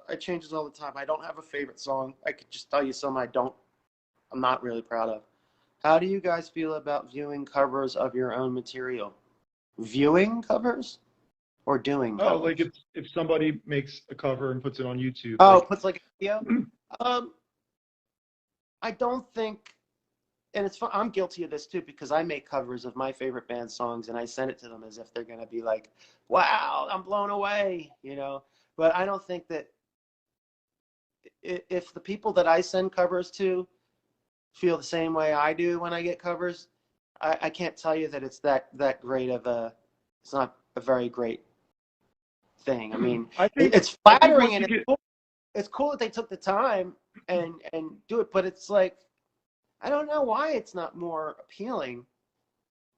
It changes all the time. I don't have a favorite song. I could just tell you some I'm not really proud of. How do you guys feel about viewing covers of your own material? Viewing covers? Or doing covers? Oh, like if somebody makes a cover and puts it on YouTube. Oh, puts like a video? I don't think, and it's fun, I'm guilty of this too, because I make covers of my favorite band songs and I send it to them as if they're going to be like, wow, I'm blown away, But I don't think that if the people that I send covers to feel the same way I do when I get covers, I can't tell you that it's that great of a. It's not a very great thing. I mean, it's flattering and it's cool that they took the time and do it, but it's like I don't know why it's not more appealing.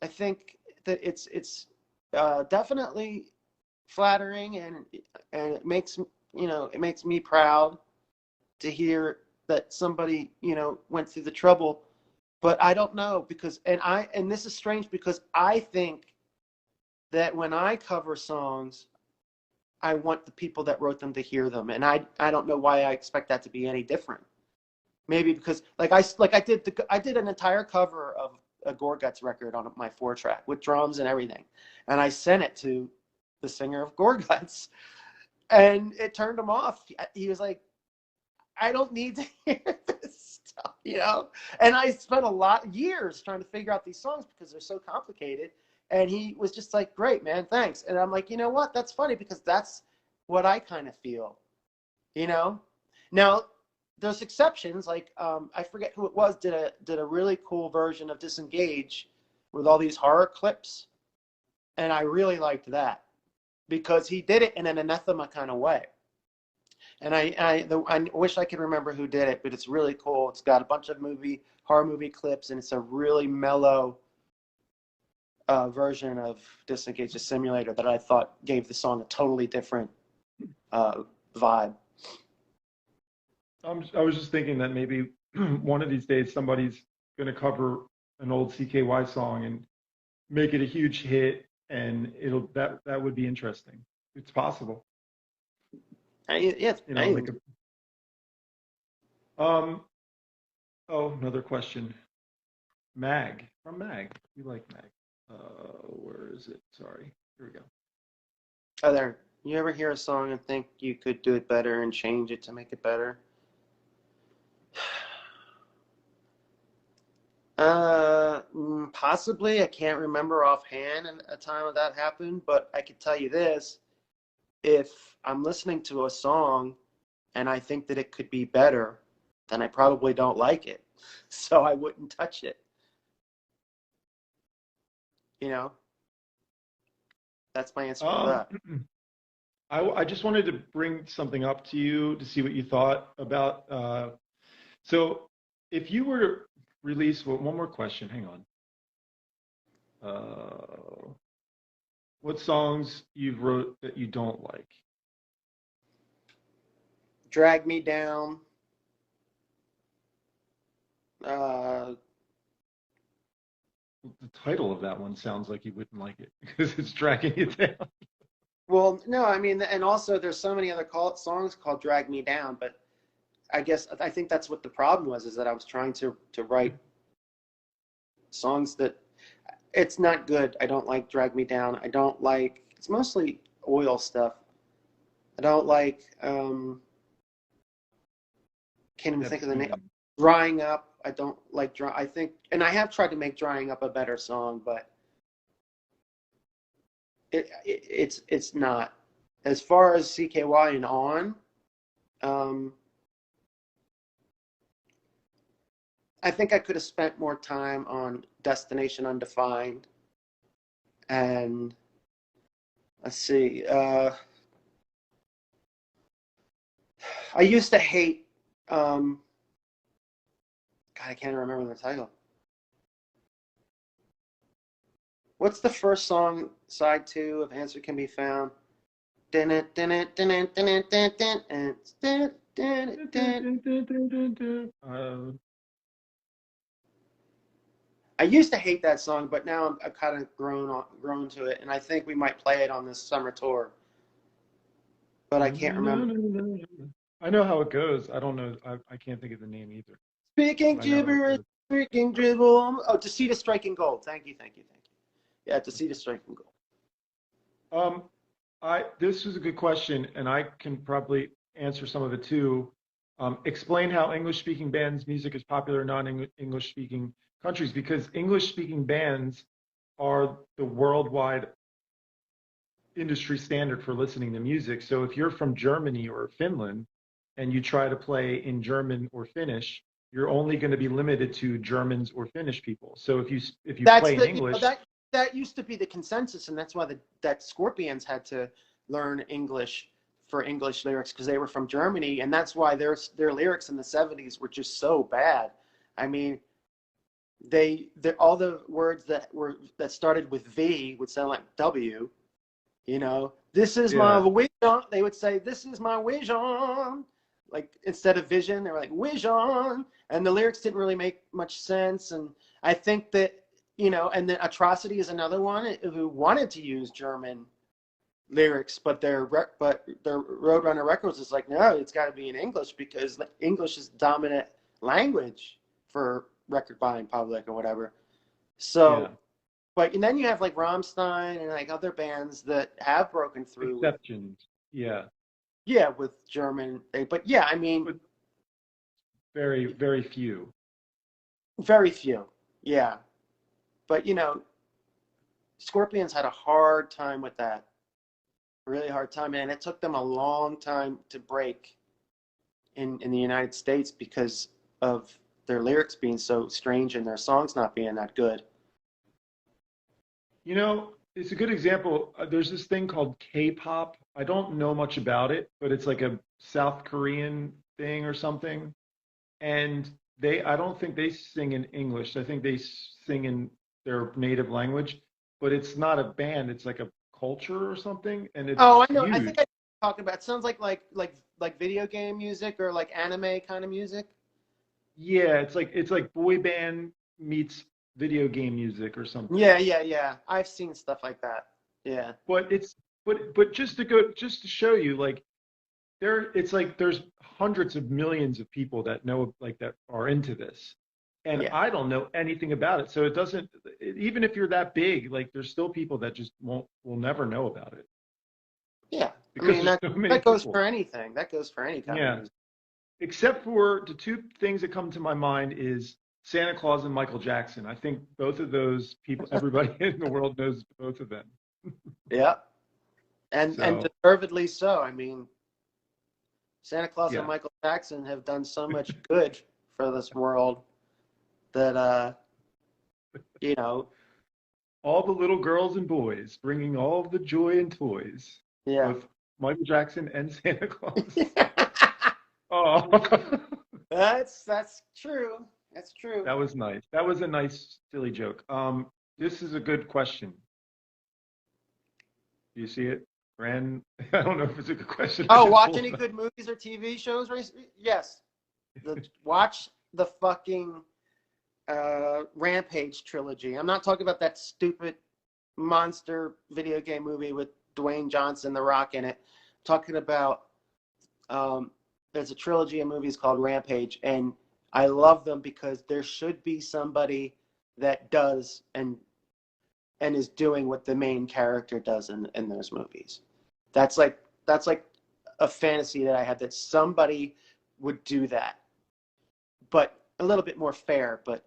I think that it's definitely flattering and it makes it makes me proud to hear that somebody went through the trouble. But I don't know because and this is strange because I think that when I cover songs, I want the people that wrote them to hear them, and I don't know why I expect that to be any different. Maybe because I did an entire cover of a Gorguts record on my 4-track with drums and everything, and I sent it to the singer of Gorguts, and it turned him off. He was like, I don't need to hear this stuff, And I spent years trying to figure out these songs because they're so complicated. And he was just like, great, man, thanks. And I'm like, you know what? That's funny because that's what I kind of feel, Now, there's exceptions. Like, I forget who it was, did a really cool version of Disengage with all these horror clips. And I really liked that because he did it in an anathema kind of way. And I wish I could remember who did it, but it's really cool. It's got a bunch of horror movie clips, and it's a really mellow version of Disengage the Simulator that I thought gave the song a totally different vibe. I was just thinking that maybe one of these days somebody's going to cover an old CKY song and make it a huge hit, and that would be interesting. It's possible. Yes. Another question. Mag. You like Mag. Where is it? Sorry. Here we go. Oh, there. You ever hear a song and think you could do it better and change it to make it better? Possibly. I can't remember offhand a time when that happened, but I could tell you this. If I'm listening to a song and I think that it could be better, then I probably don't like it. So I wouldn't touch it. That's my answer to that. I just wanted to bring something up to you to see what you thought about. So if you were to release, one more question, hang on. What songs you've wrote that you don't like? Drag Me Down. The title of that one sounds like you wouldn't like it because it's dragging you down. Well, no, I mean, and also there's so many other songs called Drag Me Down, but I think that's what the problem was, is that I was trying to write songs that it's not good. I don't like Drag Me Down. I don't like, it's mostly oil stuff. I don't like, can't even think of the name. Drying Up. I don't like I think, and I have tried to make Drying Up a better song, but it's not. As far as CKY and on, I think I could have spent more time on Destination Undefined. And let's see. I used to hate. God, I can't remember the title. What's the first song, side 2 of Answer Can Be Found? I used to hate that song, but now I've kind of grown to it, and I think we might play it on this summer tour. But I can't remember. I know how it goes. I don't know. I can't think of the name either. Speaking gibberish, freaking dribble. Oh, To See the Striking Gold. Thank you. Yeah, To See the Striking Gold. This is a good question, and I can probably answer some of it too. Explain how English-speaking bands' music is popular in non-English-speaking countries, because English-speaking bands are the worldwide industry standard for listening to music. So if you're from Germany or Finland and you try to play in German or Finnish, you're only going to be limited to Germans or Finnish people. So if you That's play in the English, that used to be the consensus, and that's why that Scorpions had to learn English for English lyrics because they were from Germany, and that's why their lyrics in the 70s were just so bad. I mean, they all the words that started with V would sound like W. You know, this is my vision. They would say, "This is my vision." Like instead of vision, they were like vision, and the lyrics didn't really make much sense. And I think that, you know, and then Atrocity is another one who wanted to use German lyrics, but their Roadrunner Records is like, no, it's got to be in English because English is the dominant language for record buying public or whatever. So, but and then you have like Rammstein and like other bands that have broken through. Exceptions, yeah, with German, but yeah, I mean, but very, very few. Very few, yeah. But you know, Scorpions had a hard time with that. Really hard time, and it took them a long time to break in the United States because of their lyrics being so strange and their songs not being that good. You know, it's a good example. There's this thing called K-pop. I don't know much about it, but it's like a South Korean thing or something. And I don't think they sing in English. I think they sing in their native language, but it's not a band. It's like a culture or something. And it's I know. huge. I think I talked about. It sounds like video game music or like anime kind of music. Yeah, it's like boy band meets video game music or something. Yeah. I've seen stuff like that. Yeah. But just to show you, like it's like there's hundreds of millions of people that know, like, that are into this, and I don't know anything about it. So it doesn't, even if you're that big, like there's still people that just will never know about it. Yeah, because I mean that goes for anything. That goes for any kind of music. Except for the two things that come to my mind is Santa Claus and Michael Jackson. I think both of those people, everybody in the world knows both of them. Yeah, and deservedly so. I mean, Santa Claus and Michael Jackson have done so much good for this world that, you know. All the little girls and boys bringing all the joy and toys. Yeah. Both Michael Jackson and Santa Claus. Oh. That's true. That's true. That was nice. That was a nice, silly joke. This is a good question. Do you see it? I don't know if it's a good question. Oh, watch any good movies or TV shows recently? Yes. Watch the fucking Rampage trilogy. I'm not talking about that stupid monster video game movie with Dwayne Johnson, The Rock in it. I'm talking about there's a trilogy of movies called Rampage, and I love them because there should be somebody that does and is doing what the main character does in those movies. That's like a fantasy that I had, that somebody would do that, but a little bit more fair. But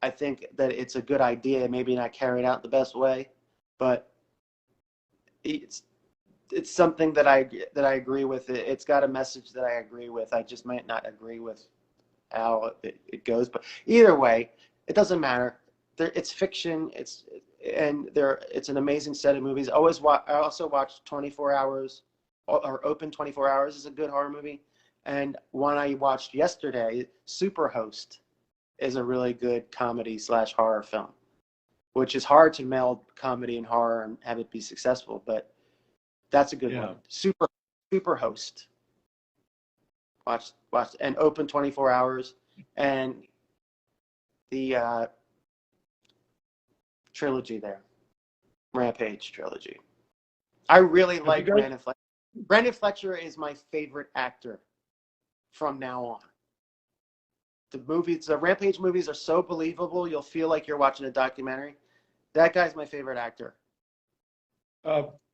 I think that it's a good idea, maybe not carried out the best way, but it's something that I agree with. It's got a message that I agree with. I just might not agree with how it goes, but either way, it doesn't matter. It's fiction. It's an amazing set of movies. I also watch 24 Hours or Open 24 Hours is a good horror movie, and one I watched yesterday, Superhost, is a really good comedy / horror film, which is hard to meld comedy and horror and have it be successful, but that's a good one. Superhost. Watch, and Open 24 Hours, and the trilogy there, Rampage trilogy. I really like Brandon Fletcher. Brandon Fletcher is my favorite actor from now on. The Rampage movies are so believable, you'll feel like you're watching a documentary. That guy's my favorite actor.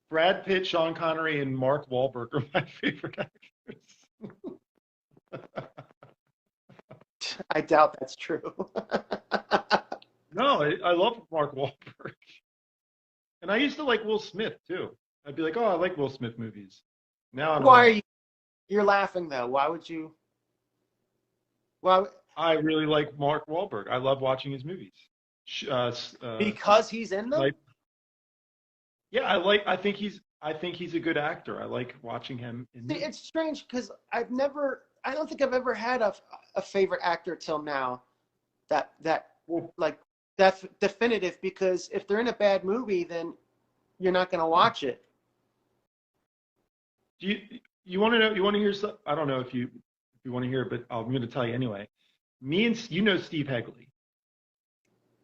Brad Pitt, Sean Connery, and Mark Wahlberg are my favorite actors. I doubt that's true. No, I love Mark Wahlberg. And I used to like Will Smith, too. I'd be like, oh, I like Will Smith movies. Now I don't know. You're laughing, though. Why would you? Well, I really like Mark Wahlberg. I love watching his movies. Because he's in them? Like, yeah, I think he's a good actor. I like watching him in See, movies. it's strange because I don't think I've ever had a favorite actor till now that Well, like that's definitive, because if they're in a bad movie, then you're not going to watch it. do you want to know? You want to hear some? I don't know if you want to hear it, but I'm going to tell you anyway. You know Steve Hegley.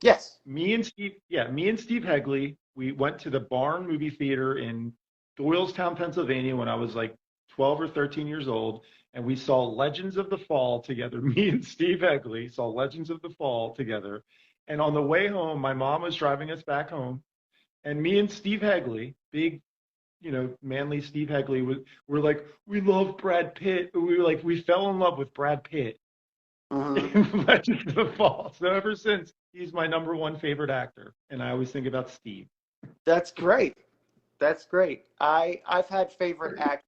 Yes. Me and Steve Hegley, we went to the Barn movie theater in Doylestown, Pennsylvania when I was like 12 or 13 years old, and we saw Legends of the Fall together. Me and Steve Hegley saw Legends of the Fall together. And on the way home, my mom was driving us back home, and me and Steve Hegley, big, manly Steve Hegley, were like, we love Brad Pitt. We fell in love with Brad Pitt Hmm. in Legends of the Fall. So ever since, he's my number one favorite actor, and I always think about Steve. That's great. That's great. I've had favorite actors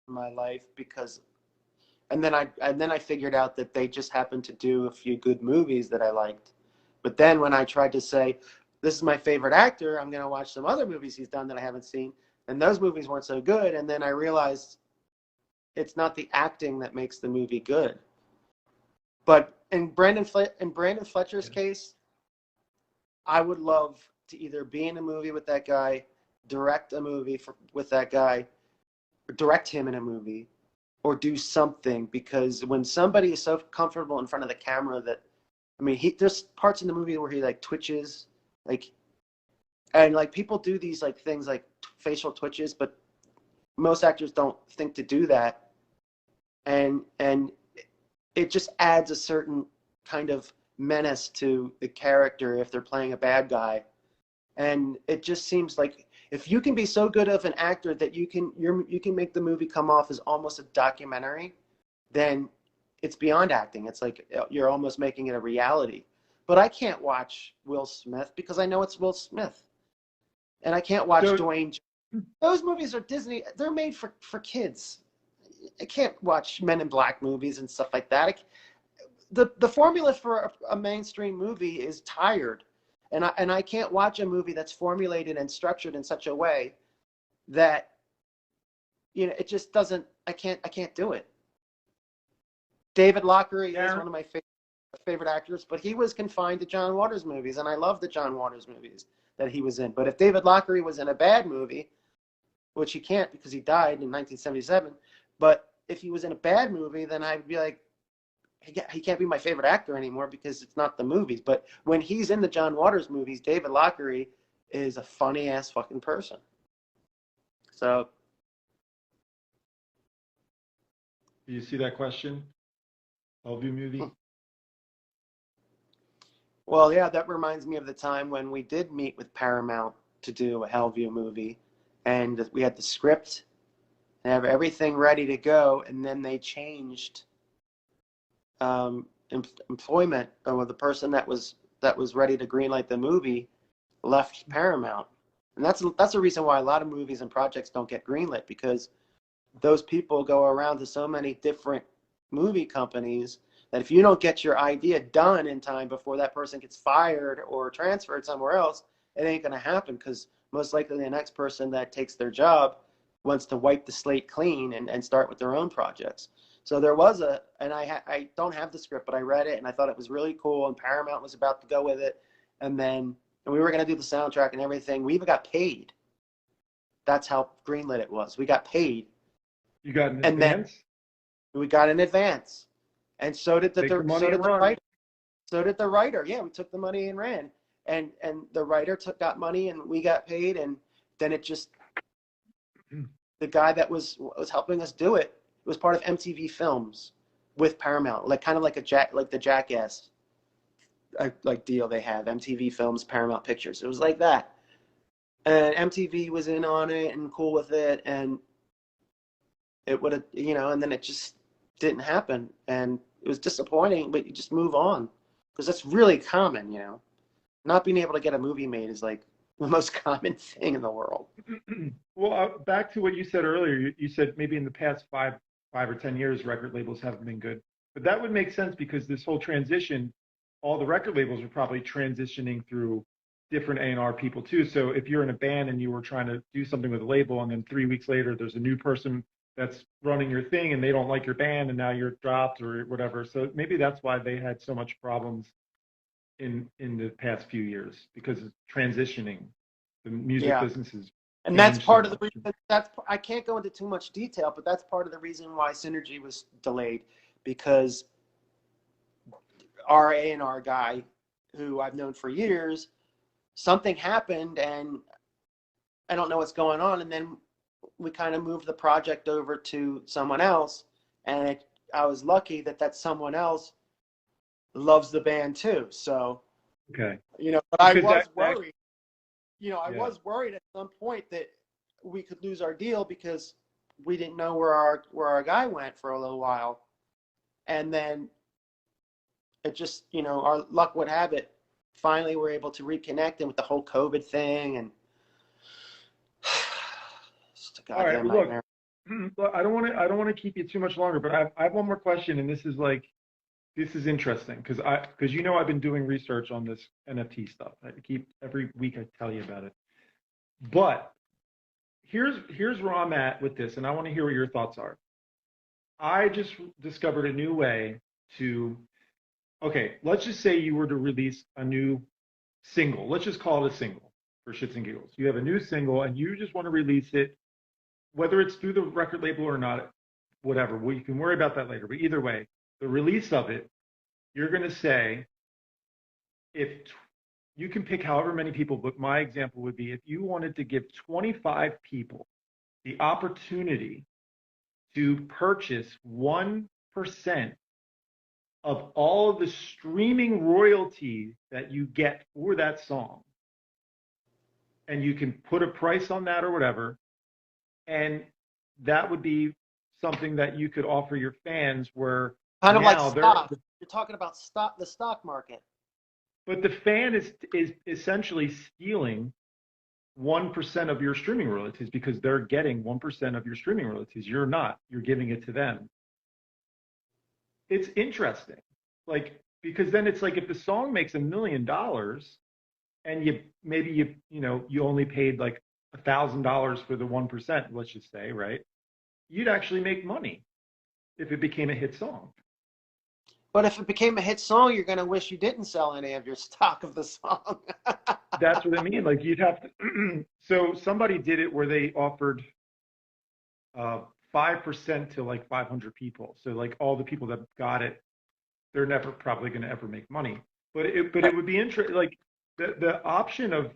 in my life because, and then I figured out that they just happened to do a few good movies that I liked. But then when I tried to say, this is my favorite actor, I'm going to watch some other movies he's done that I haven't seen, and those movies weren't so good. And then I realized it's not the acting that makes the movie good. But in Brandon Fletcher's Yeah. case, I would love to either be in a movie with that guy, direct a movie with that guy, or direct him in a movie, or do something. Because when somebody is so comfortable in front of the camera that, I mean, there's parts in the movie where he like twitches, like, and like people do these like things like facial twitches, but most actors don't think to do that, and it just adds a certain kind of menace to the character if they're playing a bad guy. And it just seems like if you can be so good of an actor that you can make the movie come off as almost a documentary, then it's beyond acting. It's like you're almost making it a reality. But I can't watch Will Smith because I know it's Will Smith, and I can't watch So Dwayne. Those movies are Disney. They're made for kids. I can't watch Men in Black movies and stuff like that. The formula for a mainstream movie is tired, and I can't watch a movie that's formulated and structured in such a way that it just doesn't. I can't do it. David Lochary is Darren, one of my favorite actors, but he was confined to John Waters movies, and I love the John Waters movies that he was in. But if David Lochary was in a bad movie, which he can't because he died in 1977, but if he was in a bad movie, then I'd be like, he can't be my favorite actor anymore because it's not the movies. But when he's in the John Waters movies, David Lochary is a funny ass fucking person. So do you see that question? Hellview movie? well, yeah, that reminds me of the time when we did meet with Paramount to do a Hellview movie, and we had the script and have everything ready to go, and then they changed employment, or the person that was ready to greenlight the movie left Paramount, and that's the reason why a lot of movies and projects don't get greenlit, because those people go around to so many different movie companies that if you don't get your idea done in time before that person gets fired or transferred somewhere else, it ain't going to happen, because most likely the next person that takes their job wants to wipe the slate clean and start with their own projects. So there was and I don't have the script, but I read it and I thought it was really cool, and Paramount was about to go with it. And we were going to do the soundtrack and everything. We even got paid. That's how greenlit it was. We got paid. You got an And then advance? we got an advance. And so did Take your money and run. So did the writer. Yeah, we took the money and ran. And the writer got money and we got paid. And then it just, the guy that was helping us do it was part of MTV Films with Paramount, like kind of like the Jackass like deal they have. MTV Films, Paramount Pictures. It was like that. And MTV was in on it and cool with it, and it would have, and then it just didn't happen, and it was disappointing. But you just move on, because that's really common. Not being able to get a movie made is like the most common thing in the world. Well, back to what you said earlier. You said maybe in the past five or 10 years, record labels haven't been good. But that would make sense because this whole transition, all the record labels are probably transitioning through different A&R people too. So if you're in a band and you were trying to do something with a label, and then 3 weeks later there's a new person that's running your thing and they don't like your band and now you're dropped or whatever. So maybe that's why they had so much problems in the past few years, because of transitioning. The music business is. And that's part of the reason. I can't go into too much detail, but that's part of the reason why Synergy was delayed, because our A&R guy, who I've known for years, something happened and I don't know what's going on, and then we kind of moved the project over to someone else, and I was lucky that someone else loves the band too. So, okay, but I was worried. I was worried at some point that we could lose our deal because we didn't know where our guy went for a little while, and then it just, our luck would have it. Finally, we're able to reconnect, and with the whole COVID thing, and all right, look, I don't want to keep you too much longer, but I have one more question, and this is interesting because I've been doing research on this NFT stuff. Every week I tell you about it. But here's where I'm at with this, and I want to hear what your thoughts are. I just discovered a new way to. Okay, let's just say you were to release a new single. Let's just call it a single for shits and giggles. You have a new single and you just want to release it, whether it's through the record label or not, whatever. Well, you can worry about that later. But either way, the release of it, you're going to say, you can pick however many people, but my example would be if you wanted to give 25 people the opportunity to purchase 1% of all of the streaming royalties that you get for that song, and you can put a price on that or whatever, and that would be something that you could offer your fans, where kind of like stock. You're talking about the stock market. But the fan is essentially stealing 1% of your streaming royalties because they're getting 1% of your streaming royalties. You're not. You're giving it to them. It's interesting, because then it's like if the song makes $1 million and you only paid like $1,000 for the 1%, let's just say, right? You'd actually make money if it became a hit song. But if it became a hit song, you're going to wish you didn't sell any of your stock of the song. That's what I mean. Like you'd have to. So somebody did it where they offered 5% to like 500 people. So like all the people that got it, they're never probably going to ever make money. But it would be interesting. Like the option of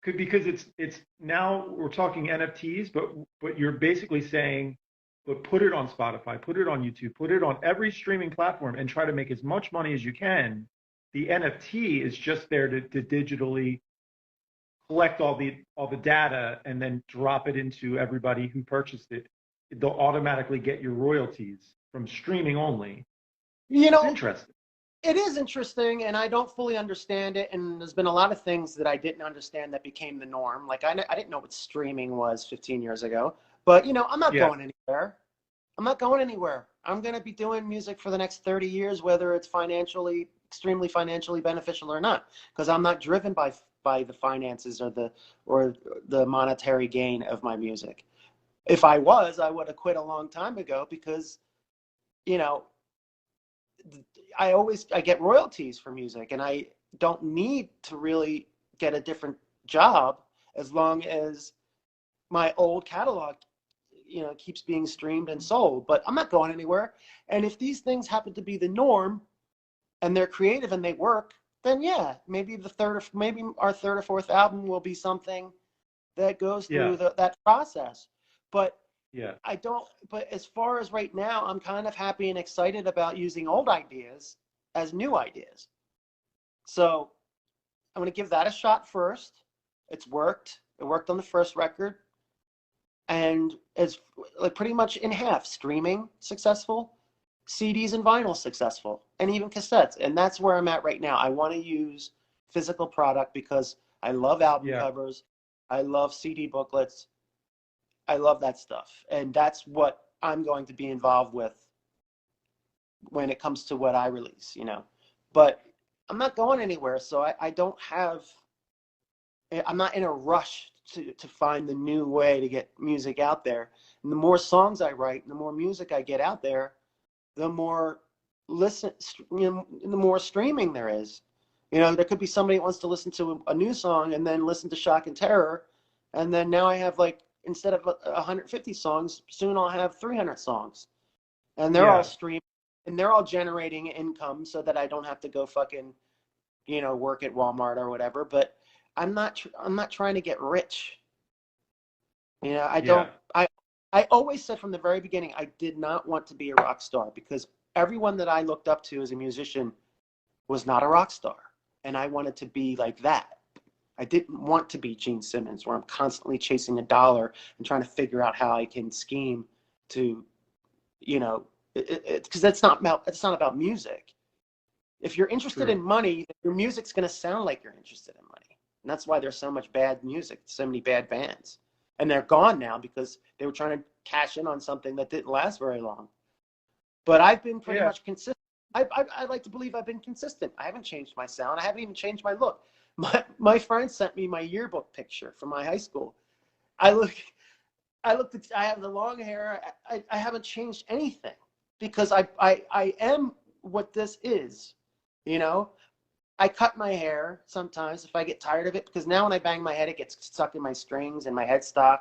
because it's now we're talking NFTs, but you're basically saying, but put it on Spotify, put it on YouTube, put it on every streaming platform, and try to make as much money as you can. The NFT is just there to digitally collect all the data and then drop it into everybody who purchased it. They'll automatically get your royalties from streaming only. It's interesting. It is interesting, and I don't fully understand it. And there's been a lot of things that I didn't understand that became the norm. Like I didn't know what streaming was 15 years ago. But I'm not going anywhere. I'm not going anywhere. I'm going to be doing music for the next 30 years, whether it's extremely financially beneficial or not, because I'm not driven by the finances or the monetary gain of my music. If I was, I would have quit a long time ago because, I get royalties for music, and I don't need to really get a different job as long as my old catalog keeps being streamed and sold. But I'm not going anywhere. And if these things happen to be the norm and they're creative and they work, then yeah, maybe our third or fourth album will be something that goes through that process. But but as far as right now, I'm kind of happy and excited about using old ideas as new ideas. So I'm going to give that a shot first. It's worked. It worked on the first record. And it's like pretty much in half: streaming successful, CDs and vinyl successful, and even cassettes. And that's where I'm at right now. I want to use physical product because I love album covers. I love CD booklets. I love that stuff. And that's what I'm going to be involved with when it comes to what I release, you know. But I'm not going anywhere, so I'm not in a rush to find the new way to get music out there. And the more songs I write, and the more music I get out there, the more the more streaming there is. You know, there could be somebody that wants to listen to a new song and then listen to Shock and Terror, and then now I have, like, instead of 150 songs, soon I'll have 300 songs, and they're all streaming, and they're all generating income so that I don't have to go fucking, you know, work at Walmart or whatever. But I'm not trying to get rich. You know, I always said from the very beginning, I did not want to be a rock star, because everyone that I looked up to as a musician was not a rock star. And I wanted to be like that. I didn't want to be Gene Simmons, where I'm constantly chasing a dollar and trying to figure out how I can scheme to, you know, because it's not about music. If you're interested in money, your music's going to sound like you're interested in money. And that's why there's so much bad music, so many bad bands. And they're gone now because they were trying to cash in on something that didn't last very long. But I've been pretty much consistent. I like to believe I've been consistent. I haven't changed my sound. I haven't even changed my look. My friend sent me my yearbook picture from my high school. I have the long hair. I haven't changed anything, because I am what this is, you know. I cut my hair sometimes if I get tired of it, because now when I bang my head, it gets stuck in my strings and my headstock,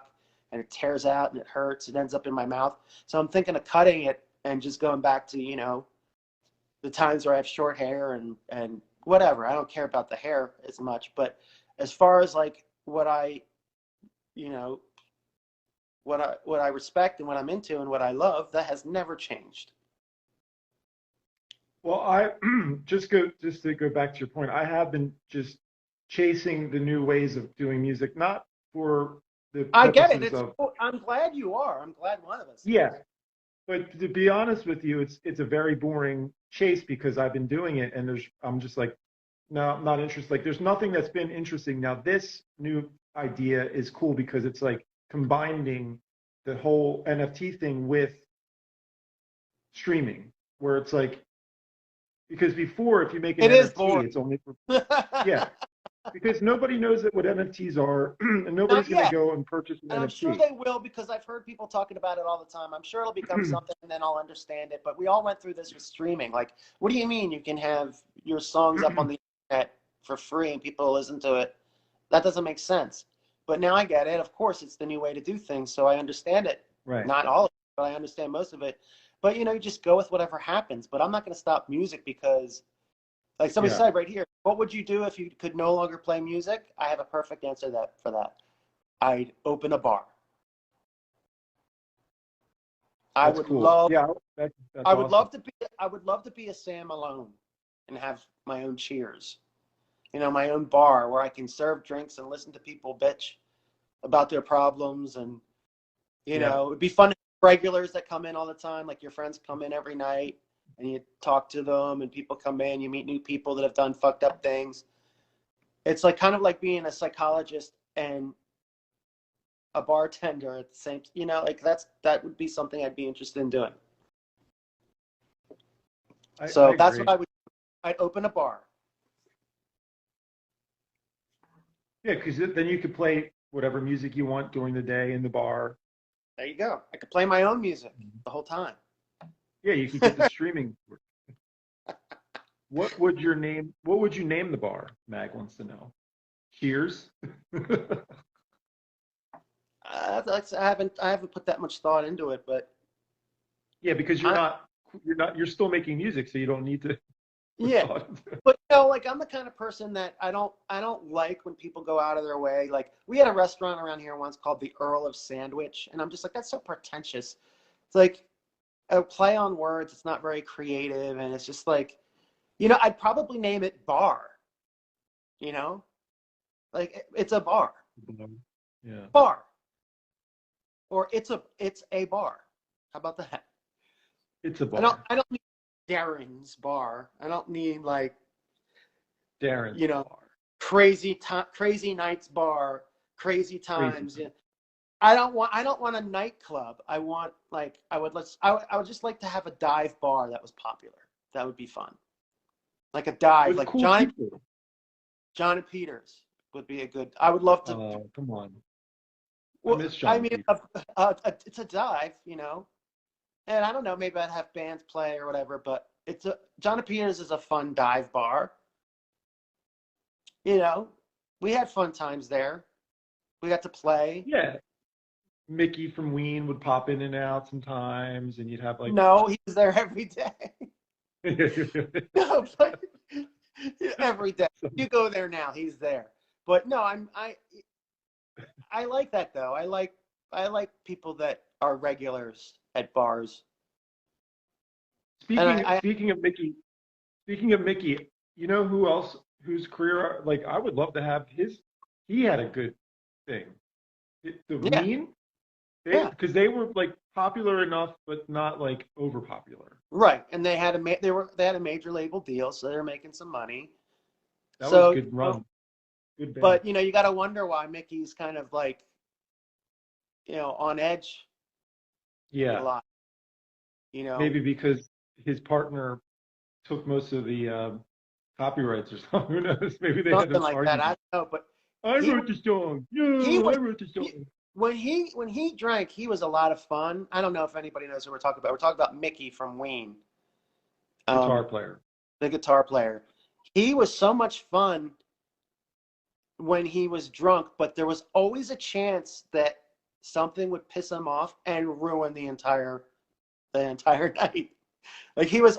and it tears out and it hurts. It ends up in my mouth. So I'm thinking of cutting it and just going back to, you know, the times where I have short hair and whatever. I don't care about the hair as much. But as far as, like, what I, you know, what I respect and what I'm into and what I love, that has never changed. Well, I just to go back to your point, I have been just chasing the new ways of doing music, not for the I get it. purposes of, I'm glad you are. I'm glad one of us. yeah. But to be honest with you, it's a very boring chase, because I've been doing it, and I'm just like, no, I'm not interested. Like, there's nothing that's been interesting. Now, this new idea is cool because it's like combining the whole NFT thing with streaming, where it's like, because before, if you make an NFT, it's only for, yeah, because nobody knows what NFTs are, and nobody's going to go and purchase an NFT. I'm sure they will, because I've heard people talking about it all the time. I'm sure it'll become something, and then I'll understand it. But we all went through this with streaming. Like, what do you mean you can have your songs up on the internet for free and people listen to it? That doesn't make sense. But now I get it. Of course, it's the new way to do things, so I understand it. Right. Not all of it, but I understand most of it. But, you know, you just go with whatever happens. But I'm not going to stop music because, like somebody said right here, what would you do if you could no longer play music? I have a perfect answer for that. I'd open a bar. I would love to be a Sam Malone and have my own Cheers. You know, my own bar where I can serve drinks and listen to people bitch about their problems. And, you know, it'd be fun to have regulars that come in all the time. Like, your friends come in every night and you talk to them, and people come in, you meet new people that have done fucked up things. It's like kind of like being a psychologist and a bartender at the same, you know, like that would be something I'd be interested in doing. That's what I'd open a bar. Yeah, because then you could play whatever music you want during the day in the bar. There you go. I could play my own music the whole time. Yeah, you could get the streaming. What would you name the bar? Mag wants to know. Cheers. I haven't put that much thought into it, but yeah, because you're still making music, so you don't need to. Yeah, but you know, like, I'm the kind of person that I don't like when people go out of their way. Like, we had a restaurant around here once called the Earl of Sandwich, and I'm just like, that's so pretentious. It's like a play on words. It's not very creative, and it's just like, you know, I'd probably name it Bar. You know, like, it's a bar. Yeah. Bar. Or it's a bar. How about that? It's a bar. I don't need Darren's bar. I don't need, like, Darren's, you know, bar. crazy nights bar, crazy times. I don't want a nightclub. I want like I would just like to have a dive bar that was popular. That would be fun. Like a dive, With like cool people. John and Peters would be a good. I would love to. Oh, come on. I Well, miss I John mean, Peters. it's a dive, you know, and I don't know. Maybe I'd have bands play or whatever. But it's a John and Peters is a fun dive bar. You know, we had fun times there. We got to play. Yeah. Mickey from Ween would pop in and out sometimes, and you'd have like. No, he was there every day. No, but every day. You go there now, he's there. But no, I like that though. I like people that are regulars at bars. Speaking of Mickey, you know who else whose career like I would love to have his. He had a good thing. The Yeah, Ween, yeah, because they were like popular enough, but not like over popular. right. And they had they had a major label deal, so they're making some money. That was a So, good run, good band. but you know, you got to wonder why Mickey's kind of like, you know, on edge a Yeah, lot. You know, maybe because his partner took most of the copyrights or something. Who knows? Maybe they had something an like that. I argument. don't know, but I he wrote the song. Yeah, he I was wrote the he, song. when he drank, he was a lot of fun. I don't know if anybody knows who we're talking about. We're talking about Mickey from Ween, Guitar um, player. the guitar player. He was so much fun when he was drunk, but there was always a chance that something would piss him off and ruin the entire night. Like Yeah, he was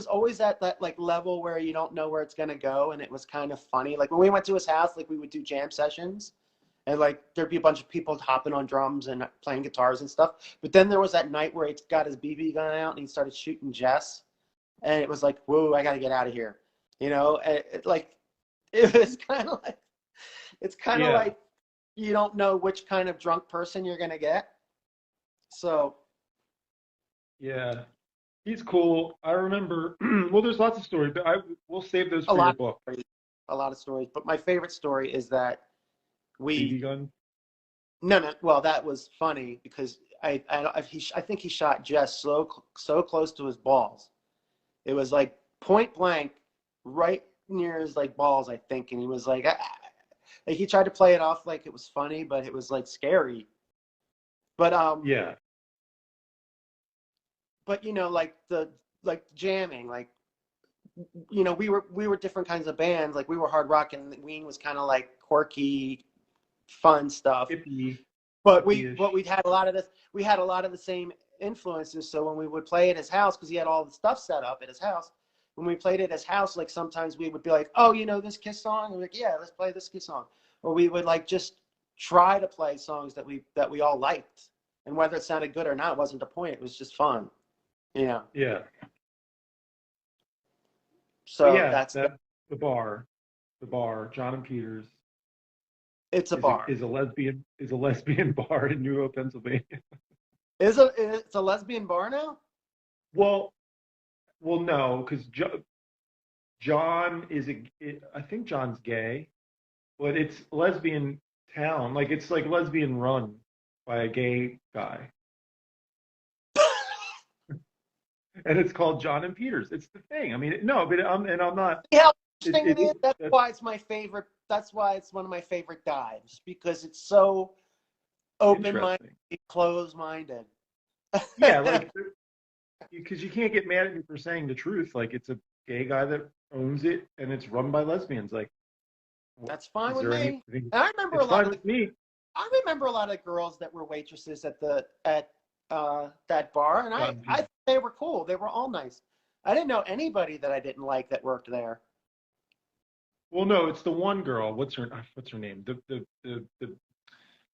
always at that like level where you don't know where it's gonna go, and it was kind of funny. Like when we went to his house, like we would do jam sessions, and like there'd be a bunch of people hopping on drums and playing guitars and stuff. But then there was that night where he got his BB gun out and he started shooting Jess, and it was like, whoa, I gotta get out of here, you know. And like it was kind of like it's kind of yeah, like you don't know which kind of drunk person you're gonna get. So yeah. He's cool. I remember. Well, there's lots of stories, but we'll save those a for your lot book. of stories, a lot of stories. But my favorite story is that BB we gun. no. Well, that was funny because I think he shot Jess so close to his balls. It was like point blank, right near his like balls, I think, and he was like, like he tried to play it off like it was funny, but it was like scary. But Yeah, but you know, like jamming, like you know, we were different kinds of bands. Like we were hard rock, and Ween was kind of like quirky, fun stuff. hippie, But hippie-ish. we had a lot of this. We had a lot of the same influences. So when we would play at his house, because he had all the stuff set up at his house, when we played at his house, like sometimes we would be like, "Oh, you know this Kiss song?" And we're like, "Yeah, let's play this Kiss song." Or we would like just try to play songs that we all liked, and whether it sounded good or not wasn't the point. It was just fun, you know. Yeah, but So yeah, that's that the bar. John and Peters it's a bar. is a lesbian bar in New York, Pennsylvania. It's a lesbian bar now? Well, no, because John I think John's gay, but it's lesbian town. Like it's like lesbian run by a gay guy, and it's called John and Peters. It's the thing. I mean, no, but I'm not. See how It, interesting it it is? That's that's why it's my favorite. That's why it's one of my favorite dives because it's so open-minded, interesting. closed-minded. Yeah, like because you can't get mad at me for saying the truth. Like it's a gay guy that owns it, and it's run by lesbians. Like, That's fine is with there me. anything? And I remember a It's lot fine of with me. girls that were waitresses at that bar, and John and I Peters. think they were cool. They were all nice. I didn't know anybody that I didn't like that worked there. Well, no, it's the one girl. What's her name? The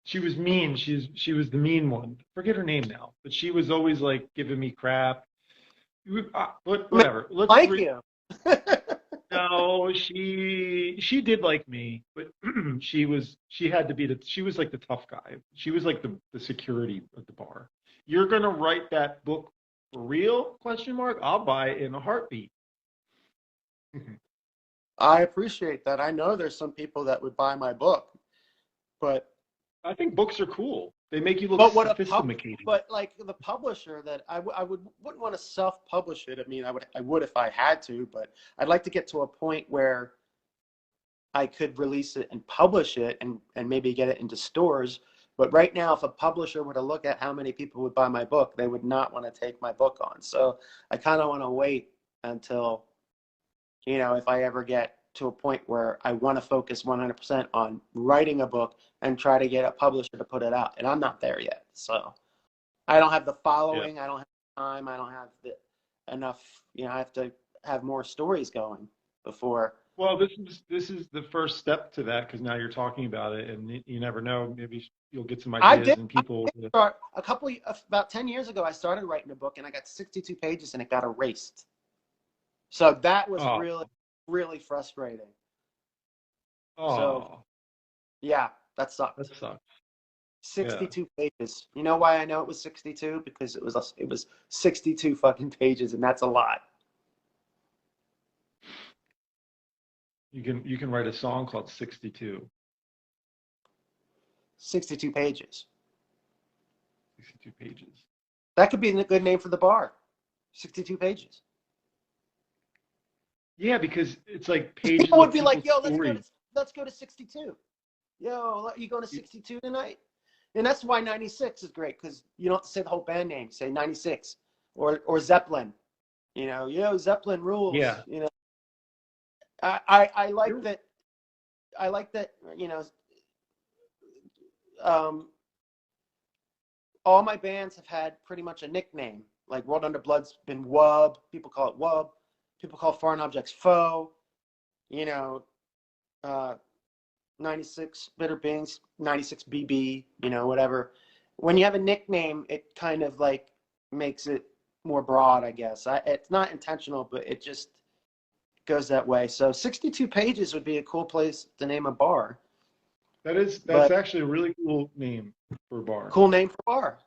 she was mean. She was the mean one. Forget her name now, but she was always like giving me crap. But I whatever. like you. No, she did like me, but she had to be she was like the tough guy. She was like the security of the bar. You're gonna write that book for real? Question mark. I'll buy it in a heartbeat. I appreciate that. I know there's some people that would buy my book, but I think books are cool. They make you look But sophisticated. but like the publisher that wouldn't want to self-publish it. I mean, I would if I had to, but I'd like to get to a point where I could release it and publish it and maybe get it into stores. But right now, if a publisher were to look at how many people would buy my book, they would not want to take my book on. So I kind of want to wait until, if I ever get to a point where I want to focus 100% on writing a book and try to get a publisher to put it out. And I'm not there yet. So I don't have the following. I don't have time. I don't have enough, I have to have more stories going before. Well, this is the first step to that, because now you're talking about it, and you never know. Maybe you'll get some ideas and people. About 10 years ago, I started writing a book, and I got 62 pages, and it got erased. So that was really, really frustrating. Oh, so yeah, that sucked. That sucks. 62 pages. You know why I know it was 62? Because it was 62 fucking pages, and that's a lot. You can write a song called 62. 62 pages. 62 pages. That could be a good name for the bar. 62 pages. Yeah, because it's like pages. People would be like, "Yo, let's go to 62. Yo, you going to 62 tonight?" And that's why 96 is great, because you don't have to say the whole band name. Say 96 or Zeppelin. Yo, Zeppelin rules. Yeah. I like that. I like that. All my bands have had pretty much a nickname. Like World Under Blood's been Wub. People call it Wub. People call Foreign Objects Foe. 96 Bitter Beings, 96 BB. Whatever. When you have a nickname, it kind of like makes it more broad, I guess. It's not intentional, but it just goes that way. So 62 pages would be a cool place to name a bar. That's actually a really cool name for a bar. Cool name for a bar.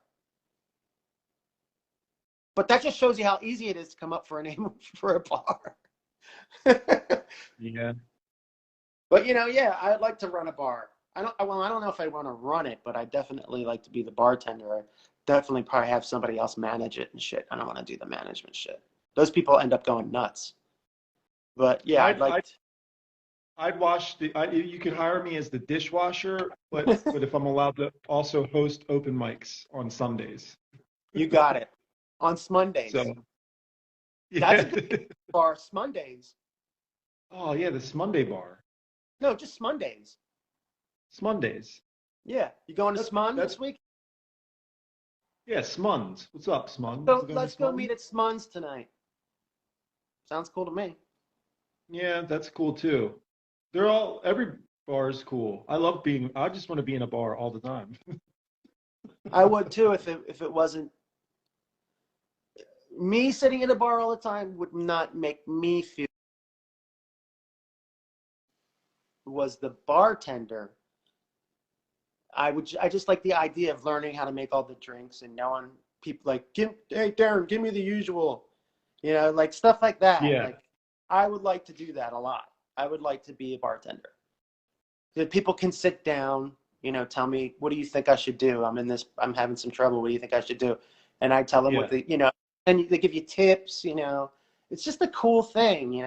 But that just shows you how easy it is to come up for a name for a bar. Yeah. But yeah, I'd like to run a bar. I don't know if I want to run it, but I definitely like to be the bartender. I definitely probably have somebody else manage it and shit. I don't want to do the management shit. Those people end up going nuts. But yeah, I'd wash you could hire me as the dishwasher, but if I'm allowed to also host open mics on Sundays. You got it. On Smundays. So, yeah. That's a good bar, Smundays. Oh yeah, the Smunday bar. No, just Smundays. Smundays. Yeah. You going to Smun this week? Yeah, Smuns. What's up, Smuns? So let's go meet at Smuns tonight. Sounds cool to me. Yeah, that's cool too. Every bar is cool. I just want to be in a bar all the time. I would too if it wasn't me sitting in a bar all the time would not make me feel. Was the bartender. I just like the idea of learning how to make all the drinks and knowing people like, hey Darren, give me the usual, like stuff like that. Yeah. Like, I would like to do that a lot. I would like to be a bartender. That people can sit down, tell me, what do you think I should do? I'm having some trouble. What do you think I should do? And I tell them and they give you tips, it's just a cool thing.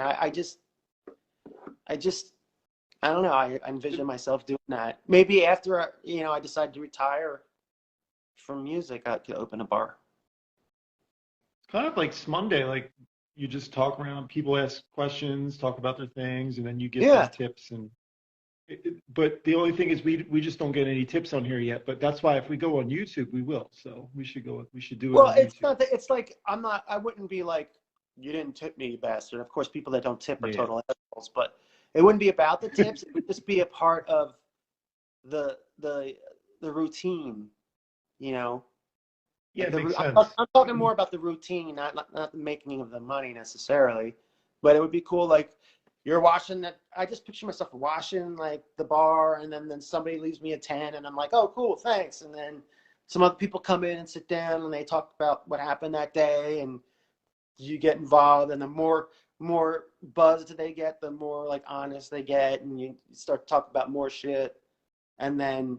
I don't know. I envision myself doing that. Maybe after, I decide to retire from music, I could open a bar. It's kind of like Smunday, like you just talk around, people ask questions, talk about their things, and then you get these tips. But the only thing is we just don't get any tips on here yet. But that's why if we go on YouTube, we will. So we should do it. Well, on it's YouTube. not that. It's like I wouldn't be like, you didn't tip me, you bastard. Of course, people that don't tip are total assholes. But it wouldn't be about the tips. It would just be a part of the routine, Yeah, it makes sense. I'm talking more about the routine, not the making of the money necessarily. But it would be cool, like you're washing that. I just picture myself washing like the bar, and then somebody leaves me a 10, and I'm like, oh, cool, thanks. And then some other people come in and sit down, and they talk about what happened that day, and you get involved, and the more buzzed they get, the more like honest they get, and you start to talk about more shit, and then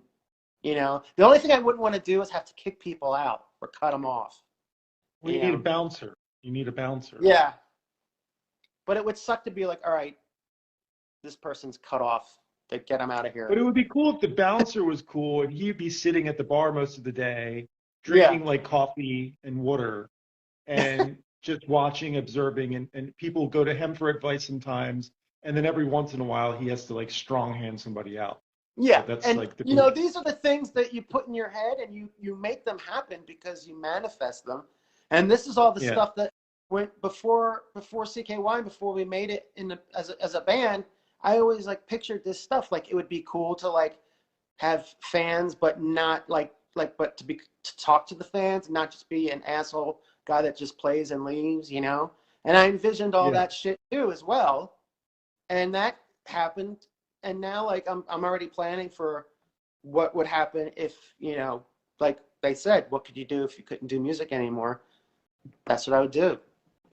You know, the only thing I wouldn't want to do is have to kick people out or cut them off. Well, you need a bouncer. You need a bouncer. Yeah. But it would suck to be like, all right, this person's cut off. To get him out of here. But it would be cool if the bouncer was cool and he'd be sitting at the bar most of the day, drinking like coffee and water, and just watching, observing, and people go to him for advice sometimes, and then every once in a while he has to like strong hand somebody out. Yeah, So that's and like you know, these are the things that you put in your head and you make them happen because you manifest them. And this is all the stuff that went before CKY, before we made it as a band. I always like pictured this stuff, like it would be cool to like have fans, but not but to talk to the fans, not just be an asshole guy that just plays and leaves, you know. And I envisioned all that shit too as well, and that happened. And now like I'm already planning for what would happen if, you know, like they said, what could you do if you couldn't do music anymore? That's what I would do.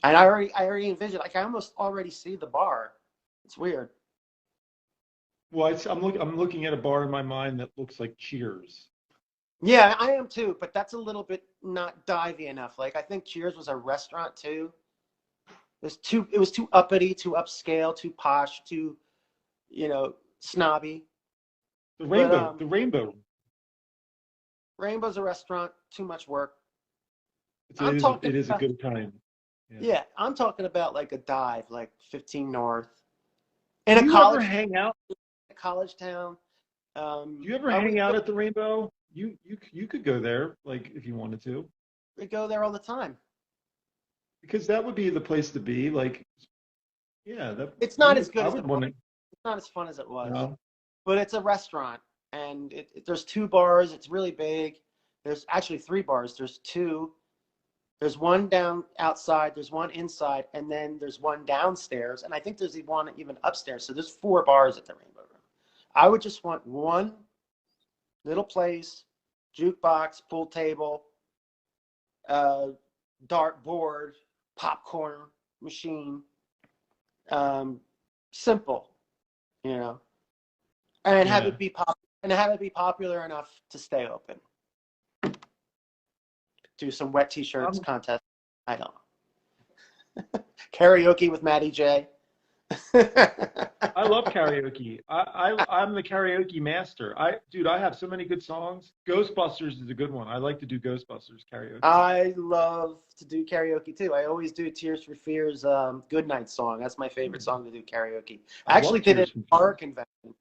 And I already envisioned, like I almost already see the bar. It's weird. Well, I'm looking at a bar in my mind that looks like Cheers. Yeah, I am too, but that's a little bit not divey enough. Like I think Cheers was a restaurant too. It was too uppity, too upscale, too posh, too, you know, snobby. The Rainbow. Rainbow's a restaurant, too much work. It is a good time. Yeah, I'm talking about like a dive, like 15 North. Do you ever hang out? College town. Do you ever hang out at the Rainbow? You could go there, like if you wanted to. We go there all the time. Because that would be the place to be. Like, yeah, it's not as good as it was. It's not as fun as it was. No. But it's a restaurant, and there's 2 bars. It's really big. There's actually 3 bars. There's 2. There's one down outside. There's one inside, and then there's one downstairs. And I think there's one even upstairs. So there's 4 bars at the Rainbow Room. I would just want one little place, jukebox, pool table, dart board, popcorn machine, simple, you know, and have it be popular enough to stay open. Do some wet t-shirts contest. I don't know. Karaoke with Matty J. I love karaoke. I'm the karaoke master. I have so many good songs. Ghostbusters is a good one. I like to do Ghostbusters karaoke. I love to do karaoke too. I always do Tears for Fears Good Night song. That's my favorite song to do karaoke. I actually did it at a horror convention.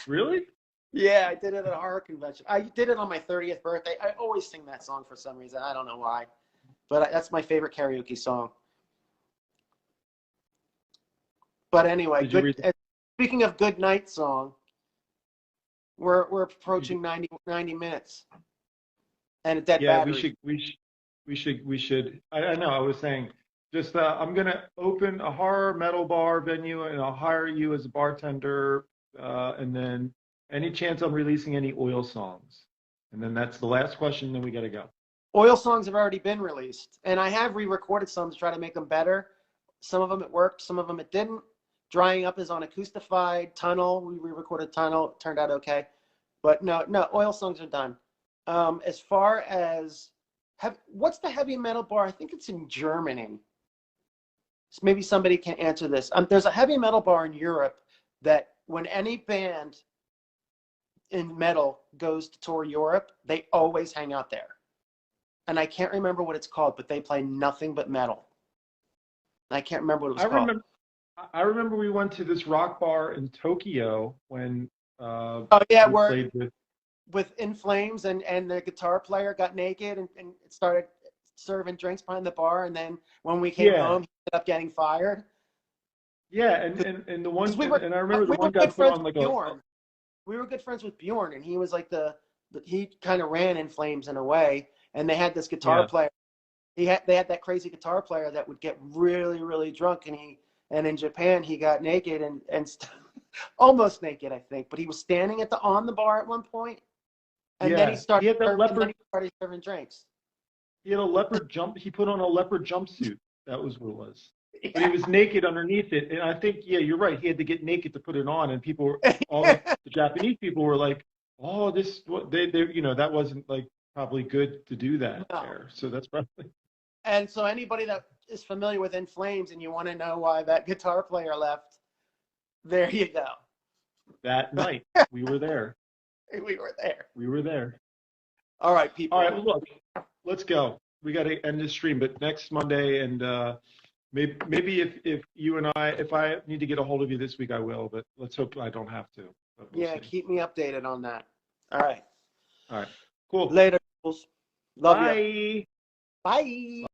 Really? Yeah, I did it at a horror convention. I did it on my 30th birthday. I always sing that song for some reason. I don't know why. But that's my favorite karaoke song. But anyway, speaking of good night song, we're approaching 90 minutes, and a dead battery. We should. I know. I was saying, just I'm gonna open a horror metal bar venue, and I'll hire you as a bartender, and then any chance I'm releasing any oil songs, and then that's the last question. Then we gotta go. Oil songs have already been released, and I have re-recorded some to try to make them better. Some of them it worked, some of them it didn't. Drying Up is on Acoustified. Tunnel, we re-recorded Tunnel. It turned out okay. But no, oil songs are done. As far as, what's the heavy metal bar? I think it's in Germany. So maybe somebody can answer this. There's a heavy metal bar in Europe that when any band in metal goes to tour Europe, they always hang out there. And I can't remember what it's called, but they play nothing but metal. I can't remember what it was called. I remember we went to this rock bar in Tokyo when played with In Flames, and the guitar player got naked and started serving drinks behind the bar, and then when we came home, he ended up getting fired. Yeah, and the one and I remember the one guy put on like Bjorn. We were good friends with Bjorn, and he was like he kind of ran In Flames in a way, and they had this guitar player. They had that crazy guitar player that would get really, really drunk, and in Japan, he got naked and almost naked, I think. But he was standing on the bar at one point, and then he started serving drinks. He had a leopard jump. He put on a leopard jumpsuit. That was what it was. but he was naked underneath it. And I think, yeah, you're right. He had to get naked to put it on, and people were, all the Japanese people were like, "Oh, this what they that wasn't like probably good to do that No. there." So that's probably And so anybody that is familiar with In Flames and you want to know why that guitar player left, there you go. that night we were there. We were there. We were there. All right, people. All right, well, look, let's go. We got to end this stream, but next Monday, and maybe if you and if I need to get a hold of you this week, I will. But let's hope I don't have to. But we'll Yeah, see. keep me updated on that. All right. All right. Cool. Later. Love you. Bye. Bye.